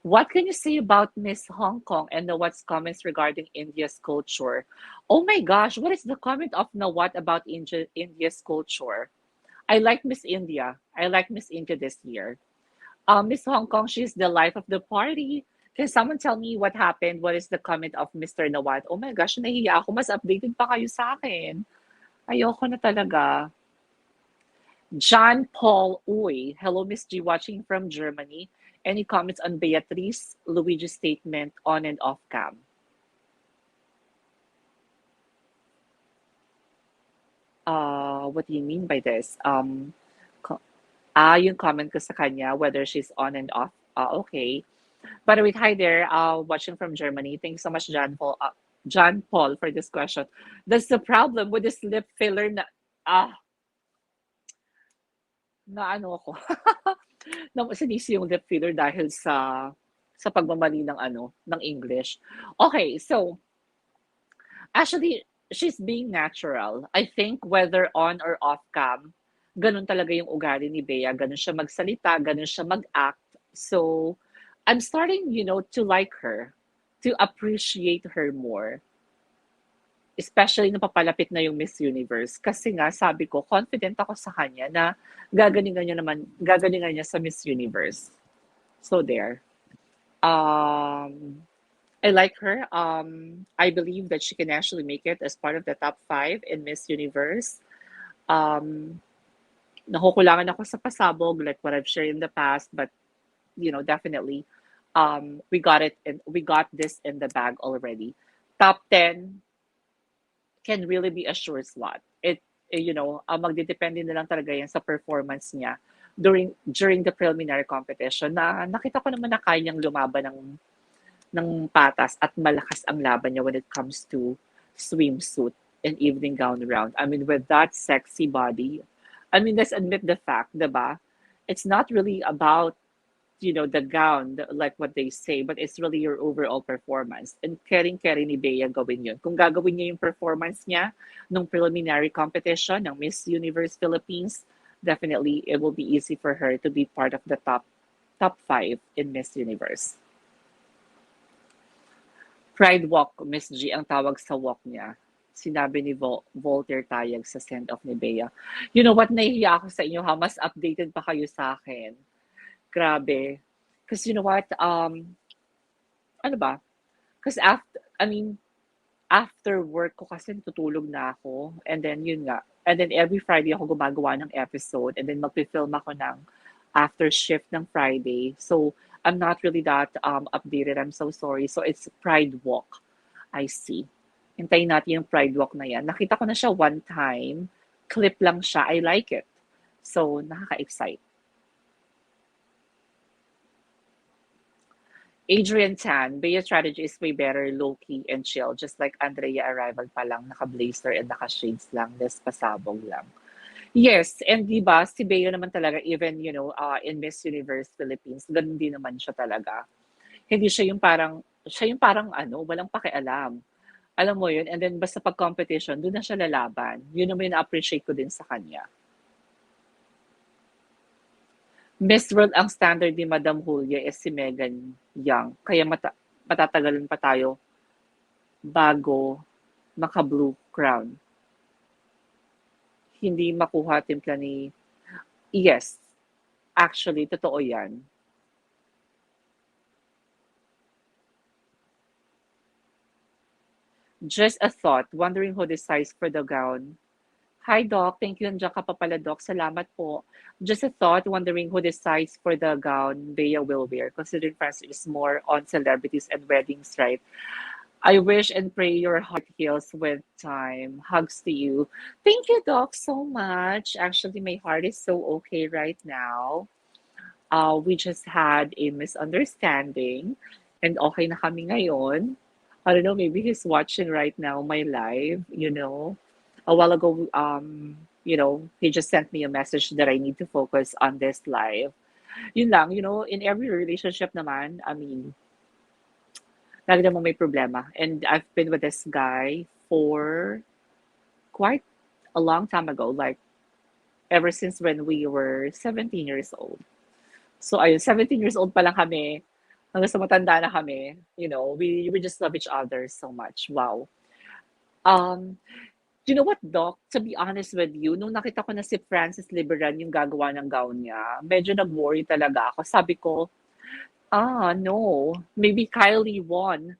What can you say about Miss Hong Kong and the what's comments regarding India's culture? Oh my gosh, what is the comment of Nawat about India's culture? I like Miss India. I like Miss India this year. Miss Hong Kong, she's the life of the party. Can someone tell me what happened? What is the comment of Mr. Nawat? Oh my gosh, nahihiya ako. Mas updated pa kayo sa akin. Ayoko na talaga. John Paul Uy. Hello, Miss G, watching from Germany. Any comments on Beatrice Luigi's statement on and off cam? What do you mean by this? Yung comment ko sa kanya, whether she's on and off. Okay. By the way, hi there, watching from Germany. Thanks so much, John Paul, for this question. That's the problem with this lip filler na ano ako. Sinisi yung lip filler dahil sa pagmamali ng English. Okay, so actually she's being natural. I think whether on or off cam, ganun talaga yung ugali ni Bea, ganun siya magsalita, ganun siya mag-act. So I'm starting, to like her, to appreciate her more. Especially na papalapit na yung Miss Universe. Kasi nga, sabi ko, confident ako sa kanya na gagalingan niya sa Miss Universe. So there. I like her. I believe that she can actually make it as part of the top 5 in Miss Universe. Nakukulangan ako sa pasabog, like what I've shared in the past, but definitely, we got it, and we got this in the bag already. Top 10 can really be a sure slot. Magdidepende na lang talaga yan sa performance niya during the preliminary competition na nakita ko naman na kaya niyang lumaban ng patas at malakas ang laban niya when it comes to swimsuit and evening gown round. I mean, with that sexy body, let's admit the fact, diba? It's not really about the gown, like what they say, but it's really your overall performance. And caring-caring ni Bea gawin yun. Kung gagawin niya yung performance niya nung preliminary competition ng Miss Universe Philippines, definitely it will be easy for her to be part of the top 5 in Miss Universe. Pride Walk, Miss G, ang tawag sa walk niya. Sinabi ni Voltaire Tayag sa send-off ni Bea. You know what, nahihiya ako sa inyo ha, mas updated pa kayo sa akin. Grabe. Because you know what, ano ba? Because after work ko kasi tutulog na ako. And then, yun nga. And then, every Friday ako gumagawa ng episode. And then, magpi-film ako ng after shift ng Friday. So, I'm not really that updated. I'm so sorry. So, it's Pride Walk. I see. Hintayin natin yung Pride Walk na yan. Nakita ko na siya one time. Clip lang siya. I like it. So, nakaka-excite. Adrian Tan, Bea's strategy is way better, low-key and chill. Just like Andrea arrival pa lang, naka-blazer and naka-shades lang, less pasabog lang. Yes, and di ba, si Bea naman talaga, even, in Miss Universe Philippines, ganun din naman siya talaga. Hindi siya yung parang ano, walang pakialam. Alam mo yun, and then basta pag competition, doon na siya lalaban. Yun naman yung na-appreciate ko din sa kanya. Miss World ang standard ni Madam Julia is si Megan Young. Kaya matatagalan pa tayo bago maka-blue crown. Hindi makuha timpla ni... Yes, actually, totoo yan. Just a thought, wondering who decides for the gown. Hi, Doc. Thank you. Nandiyan ka pa pala, Doc. Salamat po. Just a thought, wondering who decides for the gown Bea will wear, considering France is more on celebrities and weddings, right? I wish and pray your heart heals with time. Hugs to you. Thank you, Doc, so much. Actually, my heart is so okay right now. We just had a misunderstanding and okay na kami ngayon. I don't know, maybe he's watching right now my live. A while ago, he just sent me a message that I need to focus on this live. Yun lang, in every relationship naman, I mean, lagi namang may problema. And I've been with this guy for quite a long time ago, like ever since when we were 17 years old. So ayun, 17 years old pa lang kami, hanggang sa matanda na kami, we just love each other so much. Wow. Um, you know what, Doc? To be honest with you, nung nakita ko na si Francis Liberan yung gagawa ng gown niya, medyo nag-worry talaga ako. Sabi ko, no. Maybe Kylie won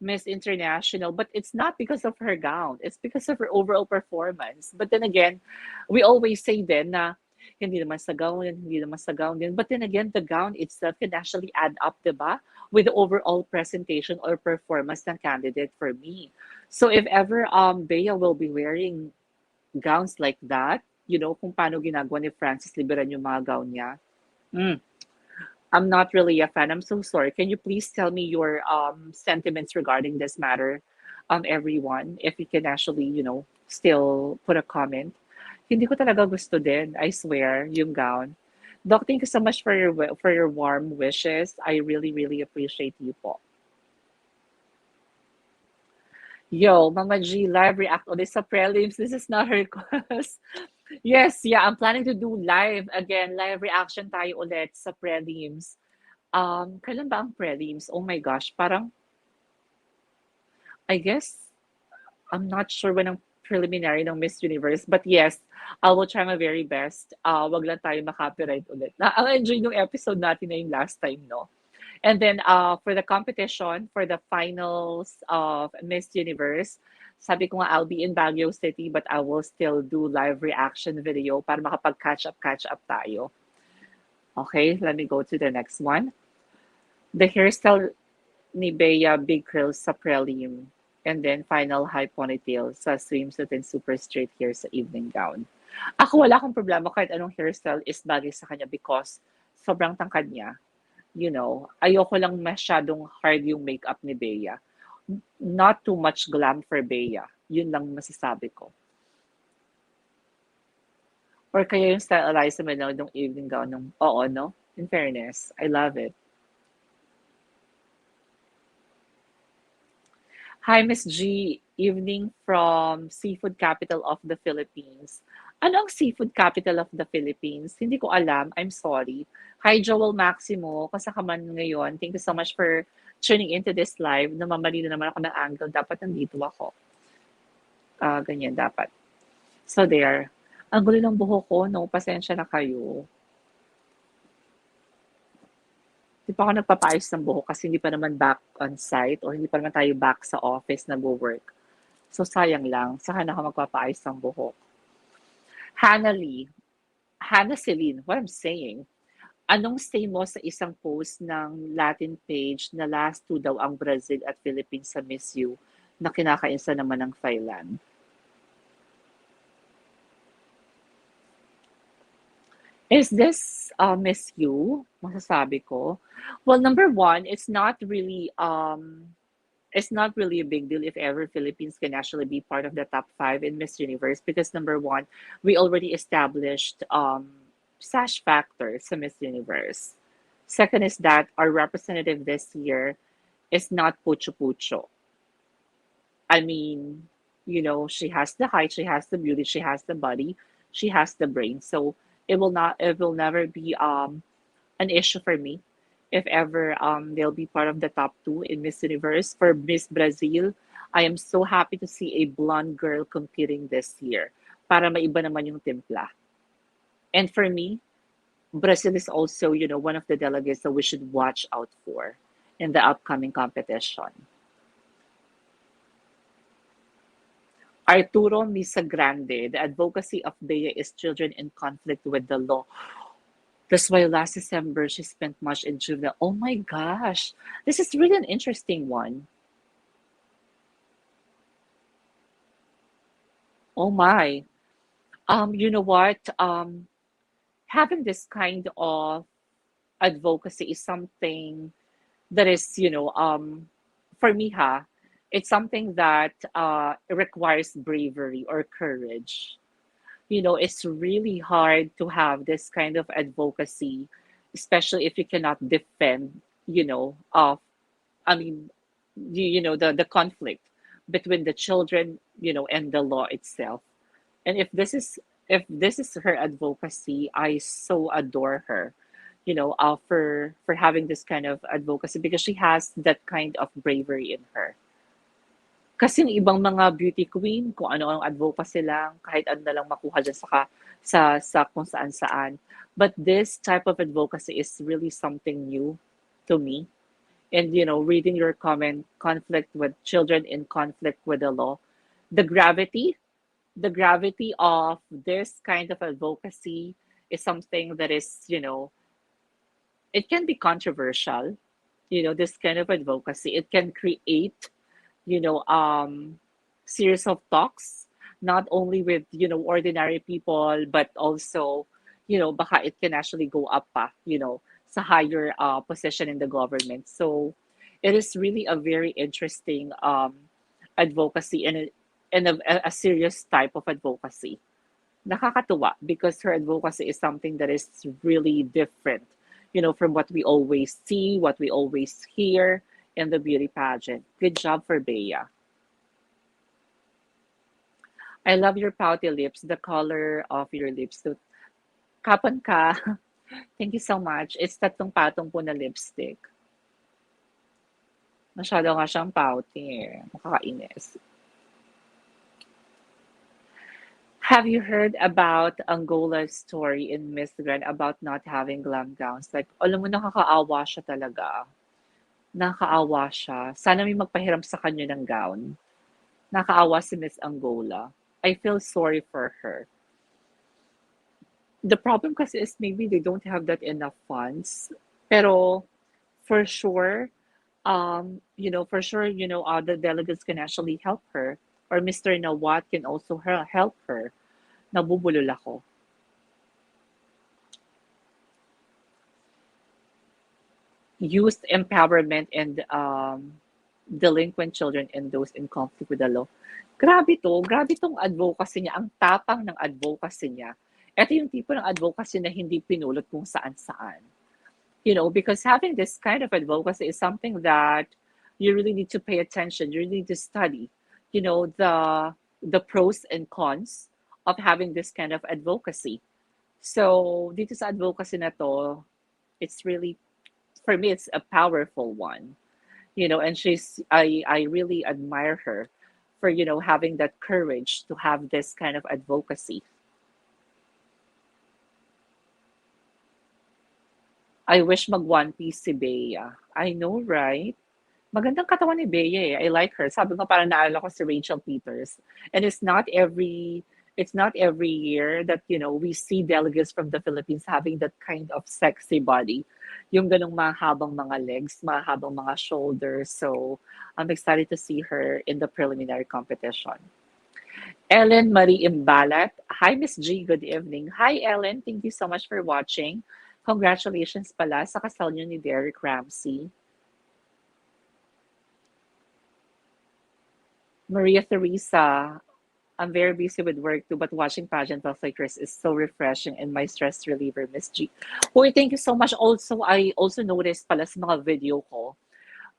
Miss International, but it's not because of her gown. It's because of her overall performance. But then again, we always say then na hindi naman sa gown yan, hindi naman sa gown din. But then again, the gown itself can actually add up, diba? With the overall presentation or performance ng candidate for me. So if ever Bea will be wearing gowns like that, kung paano ginagawa ni Francis Liberan yung mga gown niya, I'm not really a fan. I'm so sorry. Can you please tell me your sentiments regarding this matter, everyone? If you can actually, still put a comment. Hindi ko talaga gusto din, I swear, yung gown. Doc, thank you so much for your warm wishes. I really, really appreciate you po. Yo, Mama G, live react ulit sa prelims. This is not her request. Yes, yeah, I'm planning to do live reaction tayo ulit sa prelims. Kailan ba ang prelims? Oh my gosh, parang, I guess, I'm not sure when ang preliminary ng Miss Universe, but yes, I will try my very best. Wag lang tayo makapiright ulit. I'll enjoy yung episode natin na yung last time, no? And then for the competition, for the finals of Miss Universe, sabi ko nga I'll be in Baguio City but I will still do live reaction video para makapag-catch up tayo. Okay, let me go to the next one. The hairstyle ni Bea, big curls sa prelim. And then final high ponytail sa swimsuit and super straight hair sa evening gown. Ako wala akong problema kahit anong hairstyle is bagay sa kanya because sobrang tangkad niya. Ayoko lang masyadong hard yung makeup ni Bea. Not too much glam for Bea. Yun lang masasabi ko. Or kaya yung style Eliza Manood ng evening gown ng, oo, no? In fairness, I love it. Hi, Miss G. Evening from Seafood Capital of the Philippines. Ano ang Seafood Capital of the Philippines? Hindi ko alam. I'm sorry. Hi, Joel Maximo. Kasakaman ngayon. Thank you so much for tuning into this live, namamali na naman ako ng angle, dapat nandito ako. Ganyan dapat. So there. Ang gulo ng buhok ko, no? Pasensya na kayo. Di pa ako nagpapayos ng buhok kasi hindi pa naman back on site or hindi pa naman tayo back sa office nag-work. So sayang lang, saka na ako magpapaayos ng buhok. Hannah Lee, Hannah Celine, what I'm saying, anong say mo sa isang post ng Latin page na last two daw ang Brazil at Philippines sa Miss You na kinakainsa naman ng Thailand? Is this Miss You? Masasabi ko. Well, number one, it's not really a big deal if ever Philippines can actually be part of the top five in Miss Universe because number one, we already established sash factor sa Miss Universe. Second is that our representative this year is not Pucho Pucho. I mean, she has the height, she has the beauty, she has the body, she has the brain. So it will never be an issue for me if ever they'll be part of the top two in Miss Universe. For Miss Brazil, I am so happy to see a blonde girl competing this year para maiba naman yung timpla. And for me, Brazil is also, one of the delegates that we should watch out for in the upcoming competition. Arturo Misagrande, the advocacy of Bea is children in conflict with the law. That's why last December she spent much in juvenile. Oh my gosh, this is really an interesting one. Oh my. You know what? Having this kind of advocacy is something that is, for me, it's something that requires bravery or courage. It's really hard to have this kind of advocacy, especially if you cannot defend, I mean, the conflict between the children, and the law itself. And if this is her advocacy, I so adore her, for having this kind of advocacy because she has that kind of bravery in her. Kasi yung ibang mga beauty queen, kung ano ang advocacy lang, kahit ano na lang makuha dyan sa kung saan-saan. But this type of advocacy is really something new to me. And, reading your comment, conflict with children in conflict with the law, the gravity, the gravity of this kind of advocacy is something that is, it can be controversial, this kind of advocacy. It can create you know, series of talks, not only with, ordinary people, but also, baka it can actually go up pa, sa higher position in the government. So it is really a very interesting advocacy and a serious type of advocacy. Nakakatuwa because her advocacy is something that is really different, from what we always see, what we always hear in the beauty pageant. Good job for Bea. I love your pouty lips, the color of your lips. So, kapon ka. Thank you so much. It's tatlong patong po na lipstick. Masyado nga siyang pouty eh. Makakainis. Have you heard about Angola's story in Miss Grand about not having glam gowns? Like, alam mo, nakakaawa siya talaga. Nakakaawa siya. Sana may magpahiram sa kanya ng gown. Nakakaawa si Miss Angola. I feel sorry for her. The problem kasi is maybe they don't have that enough funds. Pero for sure, the delegates can actually help her. Or Mr. Nawat can also help her. Nabubulol ako. Youth empowerment and delinquent children and those in conflict with the law. Grabe tong advocacy niya, ang tapang ng advocacy niya. Ito yung tipo ng advocacy na hindi pinulot kung saan-saan. Because having this kind of advocacy is something that you really need to pay attention, you really need to study, the pros and cons of having this kind of advocacy. So, dito sa advocacy na to, it's really, for me, it's a powerful one. And I really admire her for, having that courage to have this kind of advocacy. I wish mag One Piece si Bea. I know, right? Magandang katawan ni Bea, eh. I like her. Sabi ko parang naalala ko si Rachel Peters. And it's not every year that, we see delegates from the Philippines having that kind of sexy body. Yung ganong mahabang mga legs, mahabang mga shoulders. So, I'm excited to see her in the preliminary competition. Ellen Marie Imbalat. Hi, Miss G. Good evening. Hi, Ellen. Thank you so much for watching. Congratulations pala sa kasal niyo ni Derek Ramsey. Maria Theresa, I'm very busy with work too, but watching pageant of Lakers is so refreshing and my stress reliever, Miss G. Uy, thank you so much. Also, I also noticed pala sa mga video ko,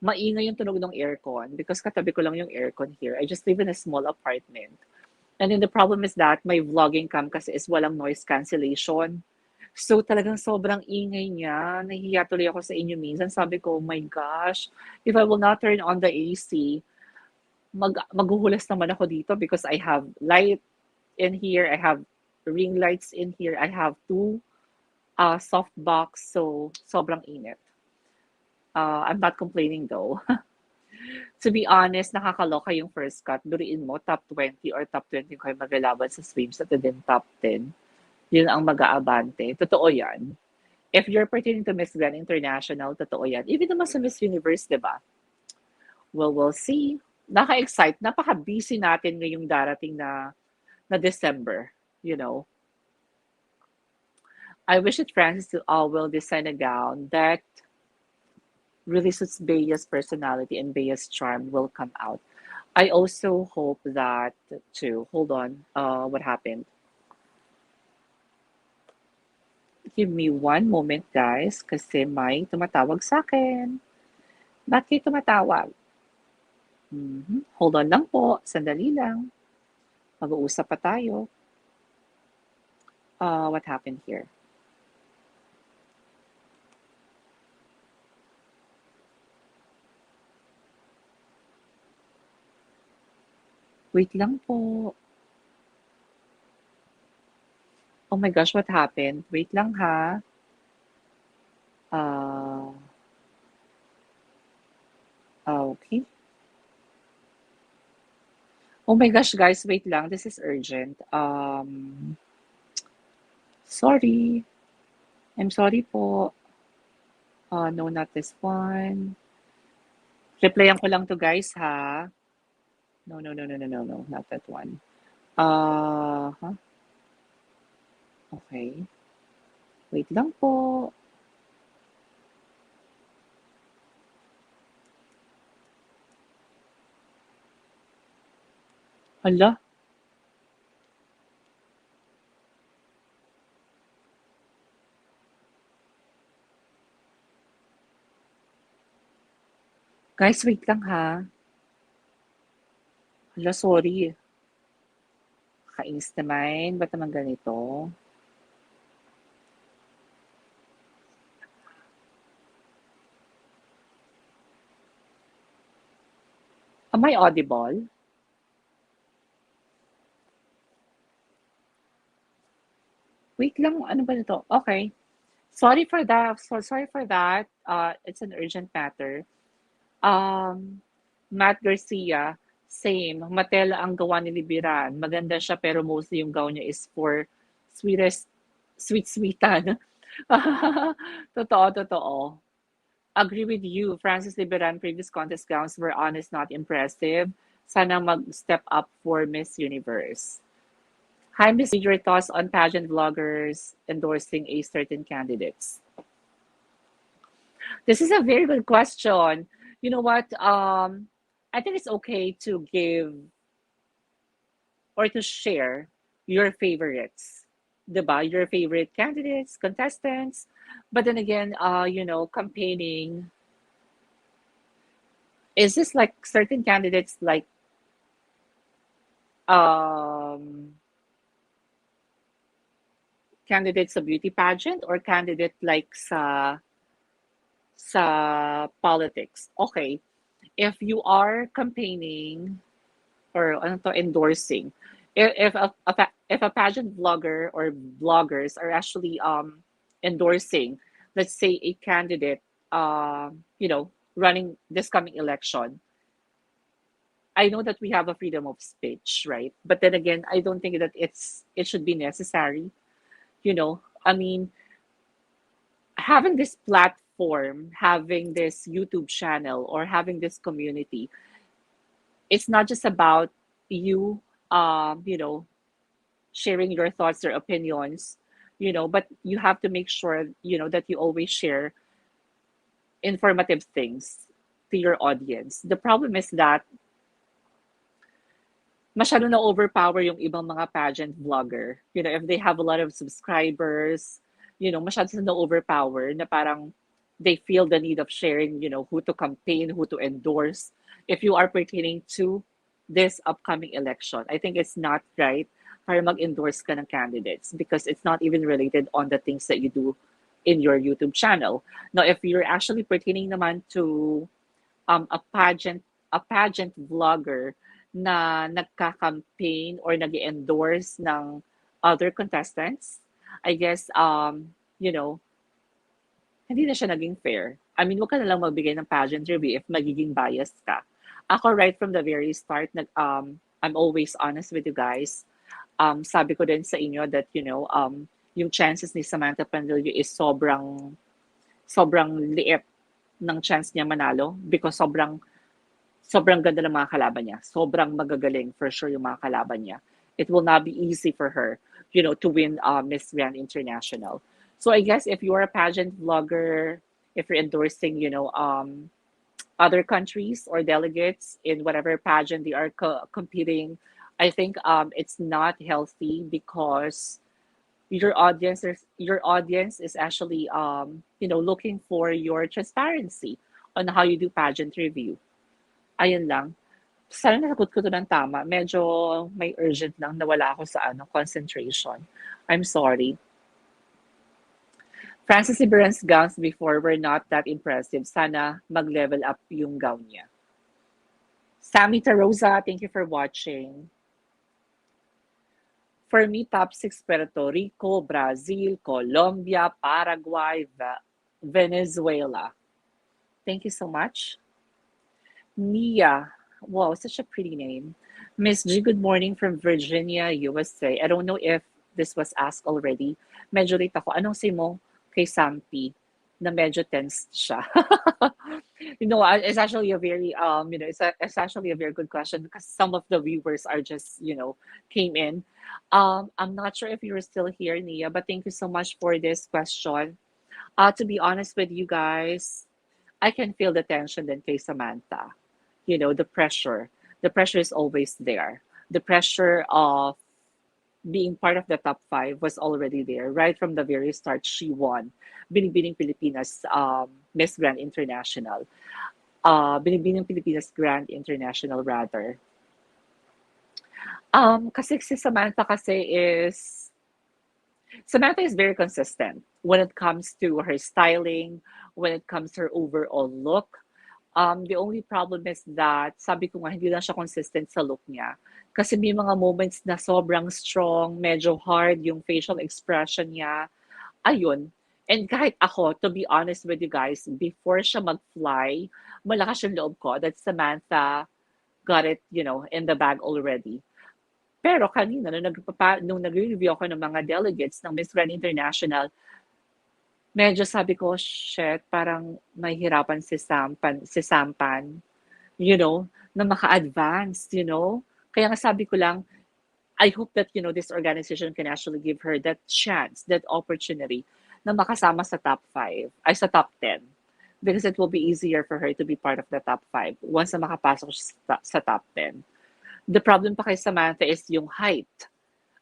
maingay yung tunog ng aircon because katabi ko lang yung aircon here. I just live in a small apartment. And then the problem is that my vlogging cam kasi is walang noise cancellation. So talagang sobrang ingay niya. Nahihiya tuloy ako sa inyo minsan. Sabi ko, oh my gosh, if I will not turn on the AC, maghuhulas naman ako dito because I have light in here, I have ring lights in here, I have two soft box, so sobrang init. I'm not complaining though. To be honest, nakakaloka yung first cut. Duriin mo, top 20 or top 20 kayo maglalaban sa swims at then top 10. Yun ang mag-aabante. Totoo yan. If you're pertaining to Miss Grand International, totoo yan. Even naman sa Miss Universe, di ba? Well, we'll see. Naka-excite. Napaka-busy natin ngayong darating na December. You know, I wish that Francis will design a gown that really suits Bea's personality and Bea's charm will come out. I also hope that too. Hold on. What happened? Give me one moment, guys, kasi may tumatawag sa akin. Ba't kayo tumatawag? Hold on lang po. Sandali lang. Mag-uusap pa tayo. What happened here? Wait lang po. Oh my gosh, what happened? Wait lang ha. Uh, okay. Oh my gosh, guys, wait lang. This is urgent. Sorry. I'm sorry po. No, not this one. Replyan ko lang to guys ha. No, no, no, no, no, no, no, not that one. Huh? Okay. Wait lang po. Hala, guys, wait lang ha. Hala, sorry. Kainis naman. Ba't naman ganito? Am I audible? Wait lang, ano ba nito? Okay. Sorry for that. Sorry for that. It's an urgent matter. Um, Matt Garcia, same. Matela ang gawa ni Libiran. Maganda siya pero mostly yung gown niya is for sweetest, sweet-sweetan. Totoo, totoo. Agree with you. Francis Liberan previous contest gowns were honest, not impressive. Sana mag-step up for Miss Universe. Hi, Miss your thoughts on pageant vloggers endorsing a certain candidates? This is a very good question. You know what? I think it's okay to give or to share your favorites, diba? Your favorite candidates, contestants. But then again, campaigning, is this like certain candidates like um candidates sa beauty pageant or candidate like sa politics? Okay. if you are campaigning or ano to, endorsing, if a pageant vlogger or bloggers are actually endorsing, let's say a candidate, running this coming election, I know that we have a freedom of speech, right? But then again, I don't think that it should be necessary. I mean, having this platform, having this YouTube channel, or having this community, it's not just about you, sharing your thoughts or opinions, but you have to make sure, that you always share informative things to your audience. The problem is that masyado na overpower yung ibang mga pageant vlogger. If they have a lot of subscribers, masyado na overpower na parang they feel the need of sharing, who to campaign, who to endorse. If you are pertaining to this upcoming election, I think it's not right para mag-endorse ka ng candidates because it's not even related on the things that you do in your YouTube channel. Now, if you're actually pertaining naman to a pageant vlogger na nagka-campaign or nag-endorse ng other contestants, I guess, hindi na siya naging fair. I mean, huwag ka na lang magbigay ng pageant review if magiging biased ka. Ako, right from the very start, I'm always honest with you guys. Sabi ko din sa inyo that, yung chances ni Samantha Pandillo is sobrang liit ng chance niya manalo because sobrang ganda ng mga kalaban niya. Sobrang magagaling for sure yung mga kalaban niya. It will not be easy for her, to win Miss Grand International. So I guess if you're a pageant vlogger, if you're endorsing, other countries or delegates in whatever pageant they are competing, I think it's not healthy because your audience is actually looking for your transparency on how you do pageant review. Ayun lang. Sana nasagot ko to ng tama. Medyo may urgent lang nawala ako sa concentration. I'm sorry. Francis Iberan's gowns before were not that impressive. Sana mag-level up yung gown niya. Sammy Tarosa, thank you for watching. For me, top 6 Puerto Rico, Brazil, Colombia, Paraguay, Venezuela. Thank you so much. Nia, wow, such a pretty name. Miss G, good morning from Virginia, USA. I don't know if this was asked already. Medyo late ako. Anong say mo kay Sampi na medyo tense siya? It's actually a very it's actually a very good question because some of the viewers are just came in. I'm not sure if you're still here, Nia, but thank you so much for this question. To be honest with you guys, I can feel the tension then kay Samantha. The pressure. The pressure is always there. The pressure of being part of the top 5 was already there right from the very start. She won Binibining Pilipinas Miss Grand International. Binibining Pilipinas Grand International rather. Kasi si Samantha is very consistent when it comes to her styling, when it comes to her overall look. The only problem is that, sabi ko nga, hindi lang siya consistent sa look niya. Kasi may mga moments na sobrang strong, medyo hard yung facial expression niya. Ayun. And kahit ako, to be honest with you guys, before siya mag-fly, malakas yung loob ko that Samantha got it, in the bag already. Pero kanina, nung nag-review ako ng mga delegates ng Miss Grand International, medyo sabi ko, shit, parang mahihirapan si Sampan, na maka-advance, Kaya nga sabi ko lang, I hope that, this organization can actually give her that chance, that opportunity na makasama sa top 5, ay sa top 10. Because it will be easier for her to be part of the top 5 once na makapasok siya sa top 10. The problem pa kay Samantha is yung height.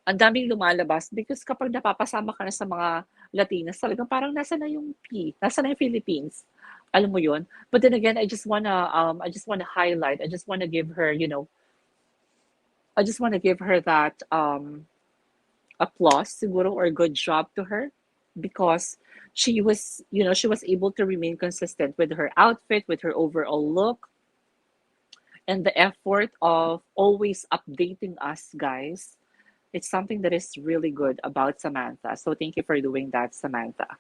Ang daming lumalabas because kapag napapasama ka na sa mga Latinas, talagang parang nasa na yung Philippines. Alam mo yun? But then again, I just wanna highlight, I just wanna give her, that applause siguro or good job to her because she was able to remain consistent with her outfit, with her overall look. and the effort of always updating us, guys. It's something that is really good about Samantha. So thank you for doing that, Samantha.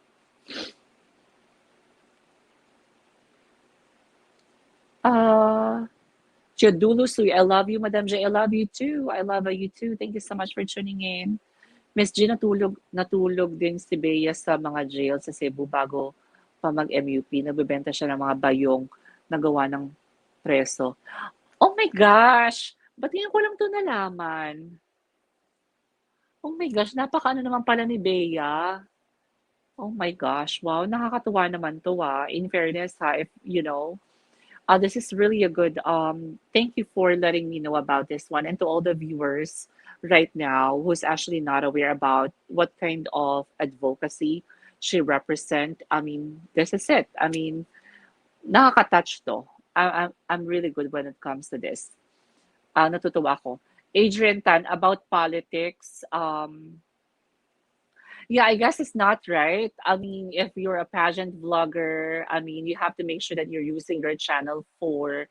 Uh, Jadulusu, I love you, Madam J. I love you too. I love you too. Thank you so much for tuning in. Miss G, natulog din si Bea sa mga jail sa Cebu bago pa mag-MUP. Nagbebenta siya ng mga bayong nagawa ng preso. Oh my gosh! Ba't ngayon ko lang to nalaman? Oh my gosh, napaka-ano naman pala ni Bea. Oh my gosh, wow, nakakatuwa naman to in fairness ha, if you know, this is really a good, thank you for letting me know about this one and to all the viewers right now who's actually not aware about what kind of advocacy she represent. I mean, this is it. I mean, nakaka-touch to. I'm really good when it comes to this. Natutuwa ako. Adrian Tan, about politics, yeah, I guess it's not right. I mean, if you're a pageant vlogger, I mean, you have to make sure that you're using your channel for,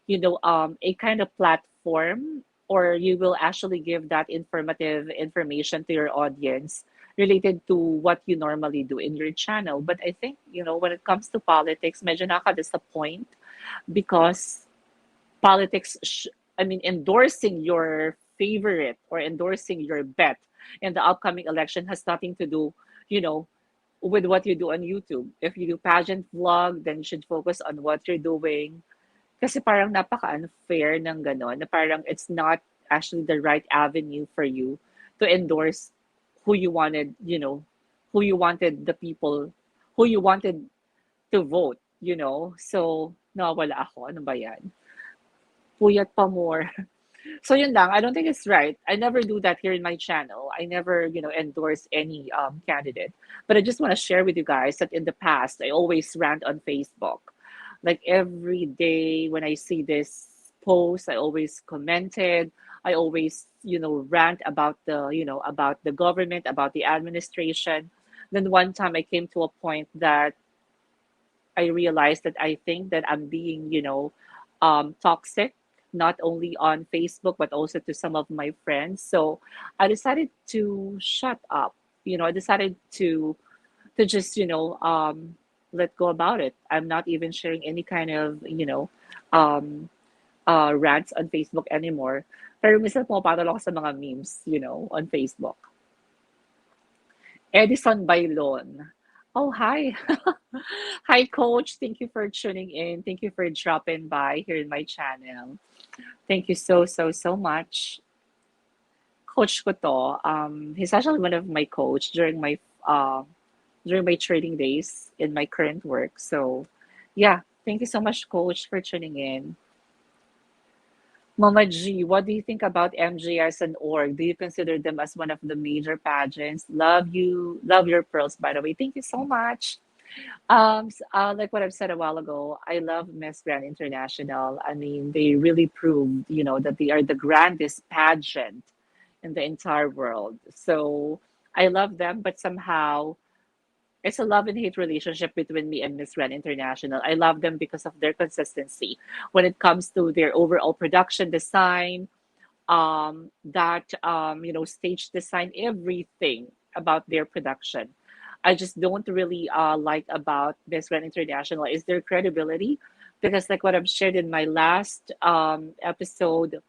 a kind of platform, or you will actually give that informative information to your audience related to what you normally do in your channel. But I think, when it comes to politics, medyo nakaka-disappoint because politics, I mean, endorsing your favorite or endorsing your bet in the upcoming election has nothing to do, you know, with what you do on YouTube. If you do pageant vlog, then you should focus on what you're doing. Kasi parang napaka-unfair ng gano'n, na parang it's not actually the right avenue for you to endorse who you wanted, who you wanted the people, who you wanted to vote. So, nawawala ako. Ano ba yan? Puyat pa more. So yun lang, I don't think it's right. I never do that here in my channel. I never, endorse any candidate. But I just want to share with you guys that in the past, I always rant on Facebook. Like every day when I see this post, I always commented. I always, rant about the government, about the administration. Then one time I came to a point that I realized that I think that I'm being, toxic, not only on Facebook, but also to some of my friends. So I decided to shut up. I decided to just, let go about it. I'm not even sharing any kind of, um, rants on Facebook anymore. Pero minsan pumapatol ako sa mga memes, on Facebook. Edison Bailon. Oh, hi. Hi, Coach. Thank you for tuning in. Thank you for dropping by here in my channel. Thank you so, so, so much. Coach ko to. He's actually one of my coach during my trading days in my current work. So, yeah, thank you so much, Coach, for tuning in. Mama G, what do you think about MJS and org? Do you consider them as one of the major pageants? Love you, love your pearls, by the way. Thank you so much. Like what I've said a while ago, I love Miss Grand International. I mean, they really proved, that they are the grandest pageant in the entire world. So I love them, but somehow it's a love and hate relationship between me and Miss Grand International. I love them because of their consistency when it comes to their overall production design, that stage design, everything about their production. I just don't really like about Miss Grand International is their credibility, because like what I've shared in my last episode,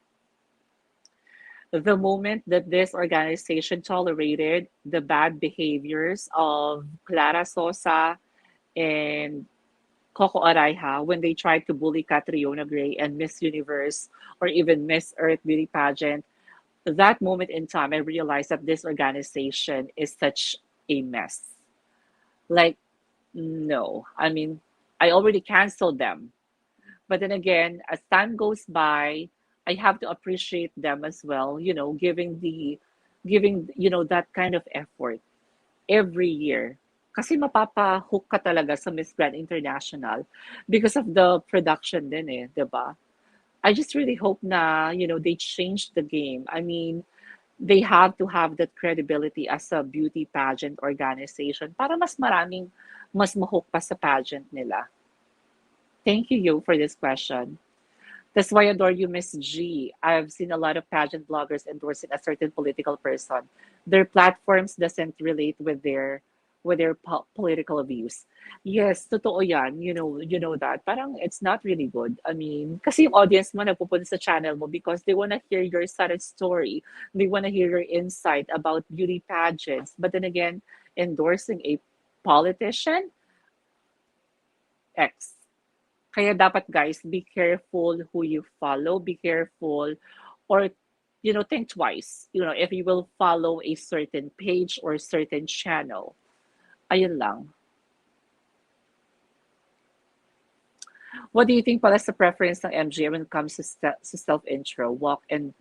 the moment that this organization tolerated the bad behaviors of Clara Sosa and Coco Araiha when they tried to bully Catriona Gray and Miss Universe or even Miss Earth Beauty Pageant, that moment in time, I realized that this organization is such a mess. Like, no. I mean, I already canceled them. But then again, as time goes by, I have to appreciate them as well, giving, that kind of effort every year. Kasi mapapa-hook ka talaga sa Miss Grand International because of the production din eh, 'di ba? I just really hope na, they change the game. I mean, they have to have that credibility as a beauty pageant organization para mas ma-hook pa sa pageant nila. Thank you, Yo, for this question. That's why I adore you, Miss G. I've seen a lot of pageant bloggers endorsing a certain political person. Their platforms doesn't relate with their political views. Yes, totoo yan. You know that. Parang it's not really good. I mean, kasi yung audience mo nagpupunta sa channel mo because they wanna hear your side story. They wanna hear your insight about beauty pageants. But then again, endorsing a politician, X. Kaya dapat guys, be careful who you follow, be careful or think twice, if you will follow a certain page or certain channel. Ayun lang. What do you think pala sa preference ng MJ when it comes to self-intro, walk and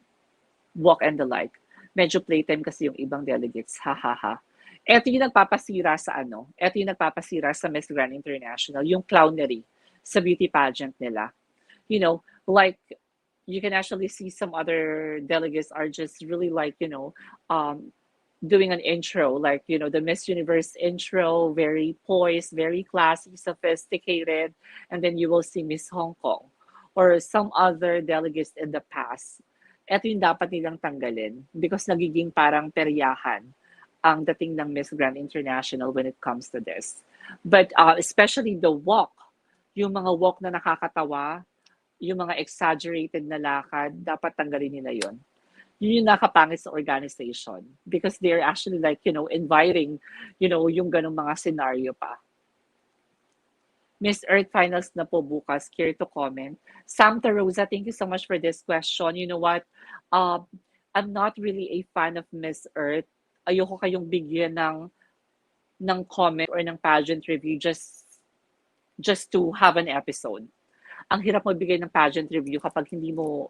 the like? Medyo playtime kasi yung ibang delegates. Ha ha ha. Ito yung nagpapasira sa ano? Ito yung nagpapasira sa Miss Grand International, yung clownery sa beauty pageant nila. Like you can actually see some other delegates are just really like, doing an intro, like, the Miss Universe intro, very poised, very classy, sophisticated. And then you will see Miss Hong Kong or some other delegates in the past. Ito yung dapat nilang tanggalin because nagiging parang peryahan ang dating ng Miss Grand International when it comes to this. But especially the walk, yung mga walk na nakakatawa, yung mga exaggerated na lakad, dapat tanggalin nila yon. Yun yung nakapangit sa organization because they're actually like, inviting, yung ganong mga scenario pa. Miss Earth Finals na po bukas. Care to comment? Sam Tarosa, thank you so much for this question. You know what? I'm not really a fan of Miss Earth. Ayoko kayong bigyan ng comment or ng pageant review just to have an episode. Ang hirap magbigay ng pageant review kapag hindi mo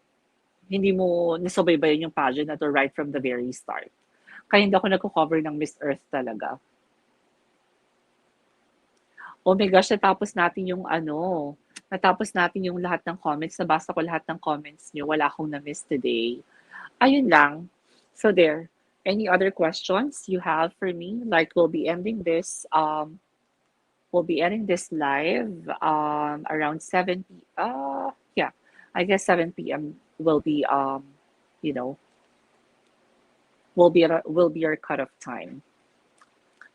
nasubaybayan yung pageant na to right from the very start. Kaya hindi ako nagko-cover ng Miss Earth talaga. Oh my gosh, natapos natin yung lahat ng comments. Nabasa ko lahat ng comments niyo. Wala akong na-miss today. Ayun lang. So there. Any other questions you have for me? Like we'll be ending this live around 7 p. Yeah. I guess 7 p.m. will be you know, will be our cutoff time.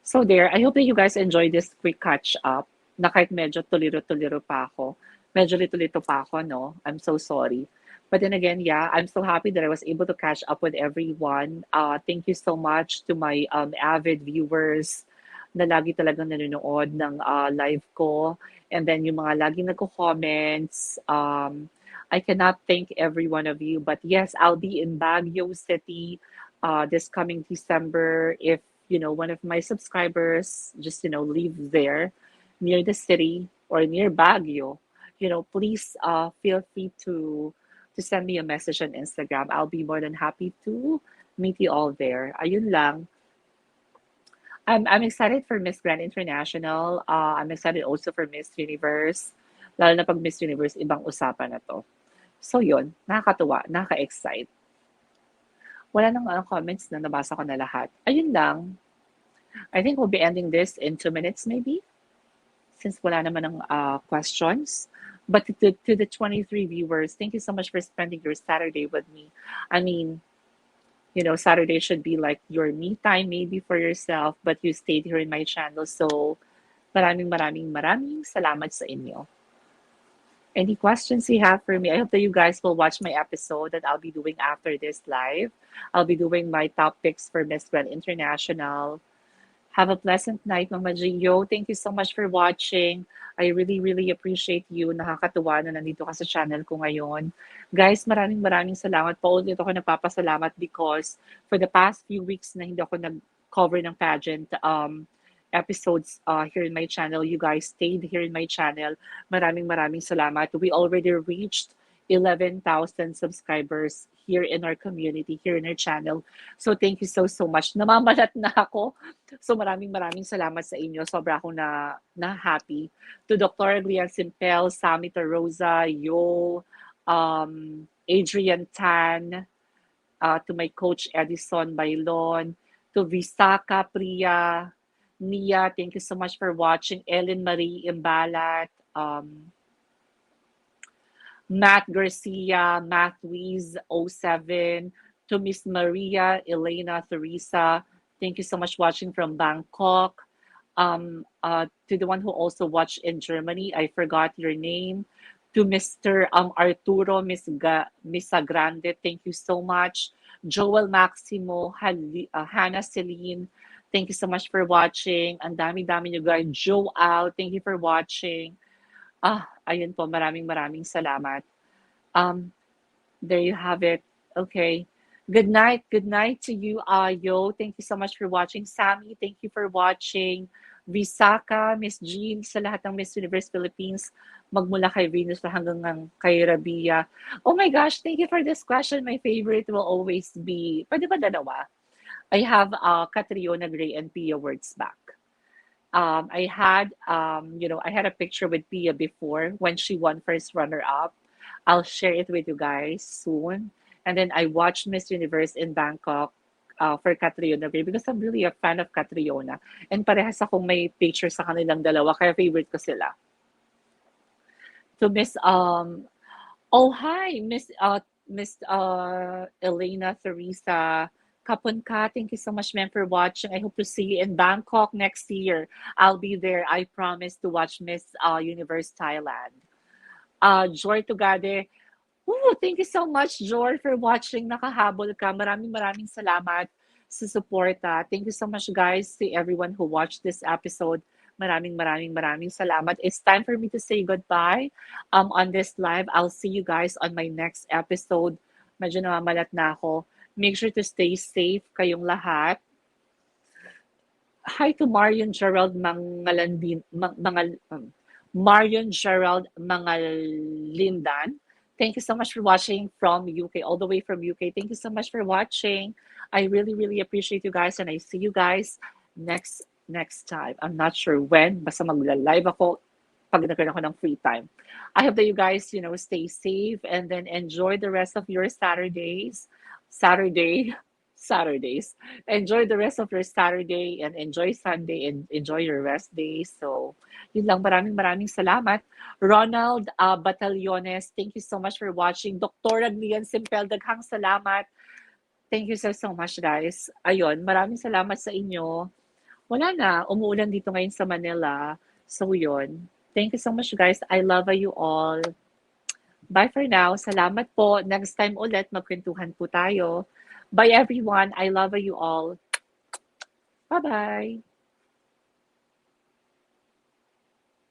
So there, I hope that you guys enjoyed this quick catch up. Na kahit medyo tuliro-tuliro pa ako. Medyo lito-lito pa ako, no? I'm so sorry. But then again, yeah, I'm so happy that I was able to catch up with everyone. Thank you so much to my avid viewers na lagi talagang nanonood ng live ko. And then yung mga laging nagko-comments. I cannot thank every one of you. But yes, I'll be in Baguio City this coming December. If one of my subscribers just live there near the city or near Baguio, please feel free to send me a message on Instagram. I'll be more than happy to meet you all there. Ayun lang. I'm excited for Miss Grand International. I'm excited also for Miss Universe. Lalo na pag Miss Universe, ibang usapan na to. So yun, nakakatuwa, nakaka-excite. Wala nang comments na nabasa ko na lahat. Ayun lang. I think we'll be ending this in 2 minutes maybe, since wala naman ng questions. But to the 23 viewers, thank you so much for spending your Saturday with me. I mean, Saturday should be like your me time maybe for yourself, but you stayed here in my channel. So maraming salamat sa inyo. Any questions you have for me? I hope that you guys will watch my episode that I'll be doing after this live. I'll be doing my top picks for Miss Grand International. Have a pleasant night, Mama Gio. Thank you so much for watching. I really, really appreciate you. Nakakatuwa na nandito ka sa channel ko ngayon. Guys, maraming salamat po. Ulit ako nagpapasalamat because for the past few weeks na hindi ako nag-cover ng pageant episodes here in my channel, you guys stayed here in my channel. Maraming salamat. We already reached 11,000 subscribers here in our community, here in our channel. So thank you so much. Namamalat na ako. So maraming salamat sa inyo. Sobra akong na happy. To Dr. Glian Simpel, Sammy Rosa, Yo, Adrian Tan, to my coach Edison Bailon, to Visaka Priya, Nia, thank you so much for watching. Ellen Marie Imbalat, Matt Garcia, Mathweez07, to Miss Maria Elena Theresa. Thank you so much watching from Bangkok. To the one who also watched in Germany, I forgot your name. To Mr. Arturo Misa Grande, thank you so much. Joel Maximo, Hannah Celine, thank you so much for watching. Ang dami-dami nyo guys. Joel, thank you for watching. Ayun po, maraming salamat. Um, there you have it. Okay. Good night. Good night to you, Yo. Thank you so much for watching. Sammy, thank you for watching. Visaka, Miss Jean, sa lahat ng Miss Universe Philippines, magmula kay Venus na hanggang kay Rabia. Oh my gosh, thank you for this question. My favorite will always be, pwede ba dalawa? I have Catriona Gray and Pia Words back. I had a picture with Pia before when she won first runner up. I'll share it with you guys soon. And then I watched Miss Universe in Bangkok for Catriona Gray because I'm really a fan of Catriona. And parehas akong may picture sa kanilang dalawa, kaya favorite ko sila. To Miss Oh, hi, Miss Elena Theresa Kapunka. Thank you so much, ma'am, for watching. I hope to see you in Bangkok next year. I'll be there. I promise to watch Miss Universe Thailand. Joy Tugade. Ooh, thank you so much, Joy, for watching. Nakahabol ka. Maraming salamat sa suporta. Thank you so much, guys, to everyone who watched this episode. Maraming salamat. It's time for me to say goodbye on this live. I'll see you guys on my next episode. Medyo namamalat na ako. Make sure to stay safe kayong lahat. Hi to Marion Gerald Marion Gerald Mangalindan. Thank you so much for watching from UK, all the way from UK. Thank you so much for watching. I really appreciate you guys, and I see you guys next time. I'm not sure when, basta magla-live ako pag nagkaroon ako ng free time. I hope that you guys, stay safe and then enjoy the rest of your Saturdays. Enjoy the rest of your Saturday and enjoy Sunday and enjoy your rest day. So, yun lang. Maraming salamat. Ronald Batallones, thank you so much for watching. Dr. Aglian Simpel, daghang salamat. Thank you so much, guys. Ayun, maraming salamat sa inyo. Wala na, umuulan dito ngayon sa Manila. So, yun. Thank you so much, guys. I love you all. Bye for now. Salamat po. Next time ulit, magkwentuhan po tayo. Bye everyone. I love you all. Bye-bye.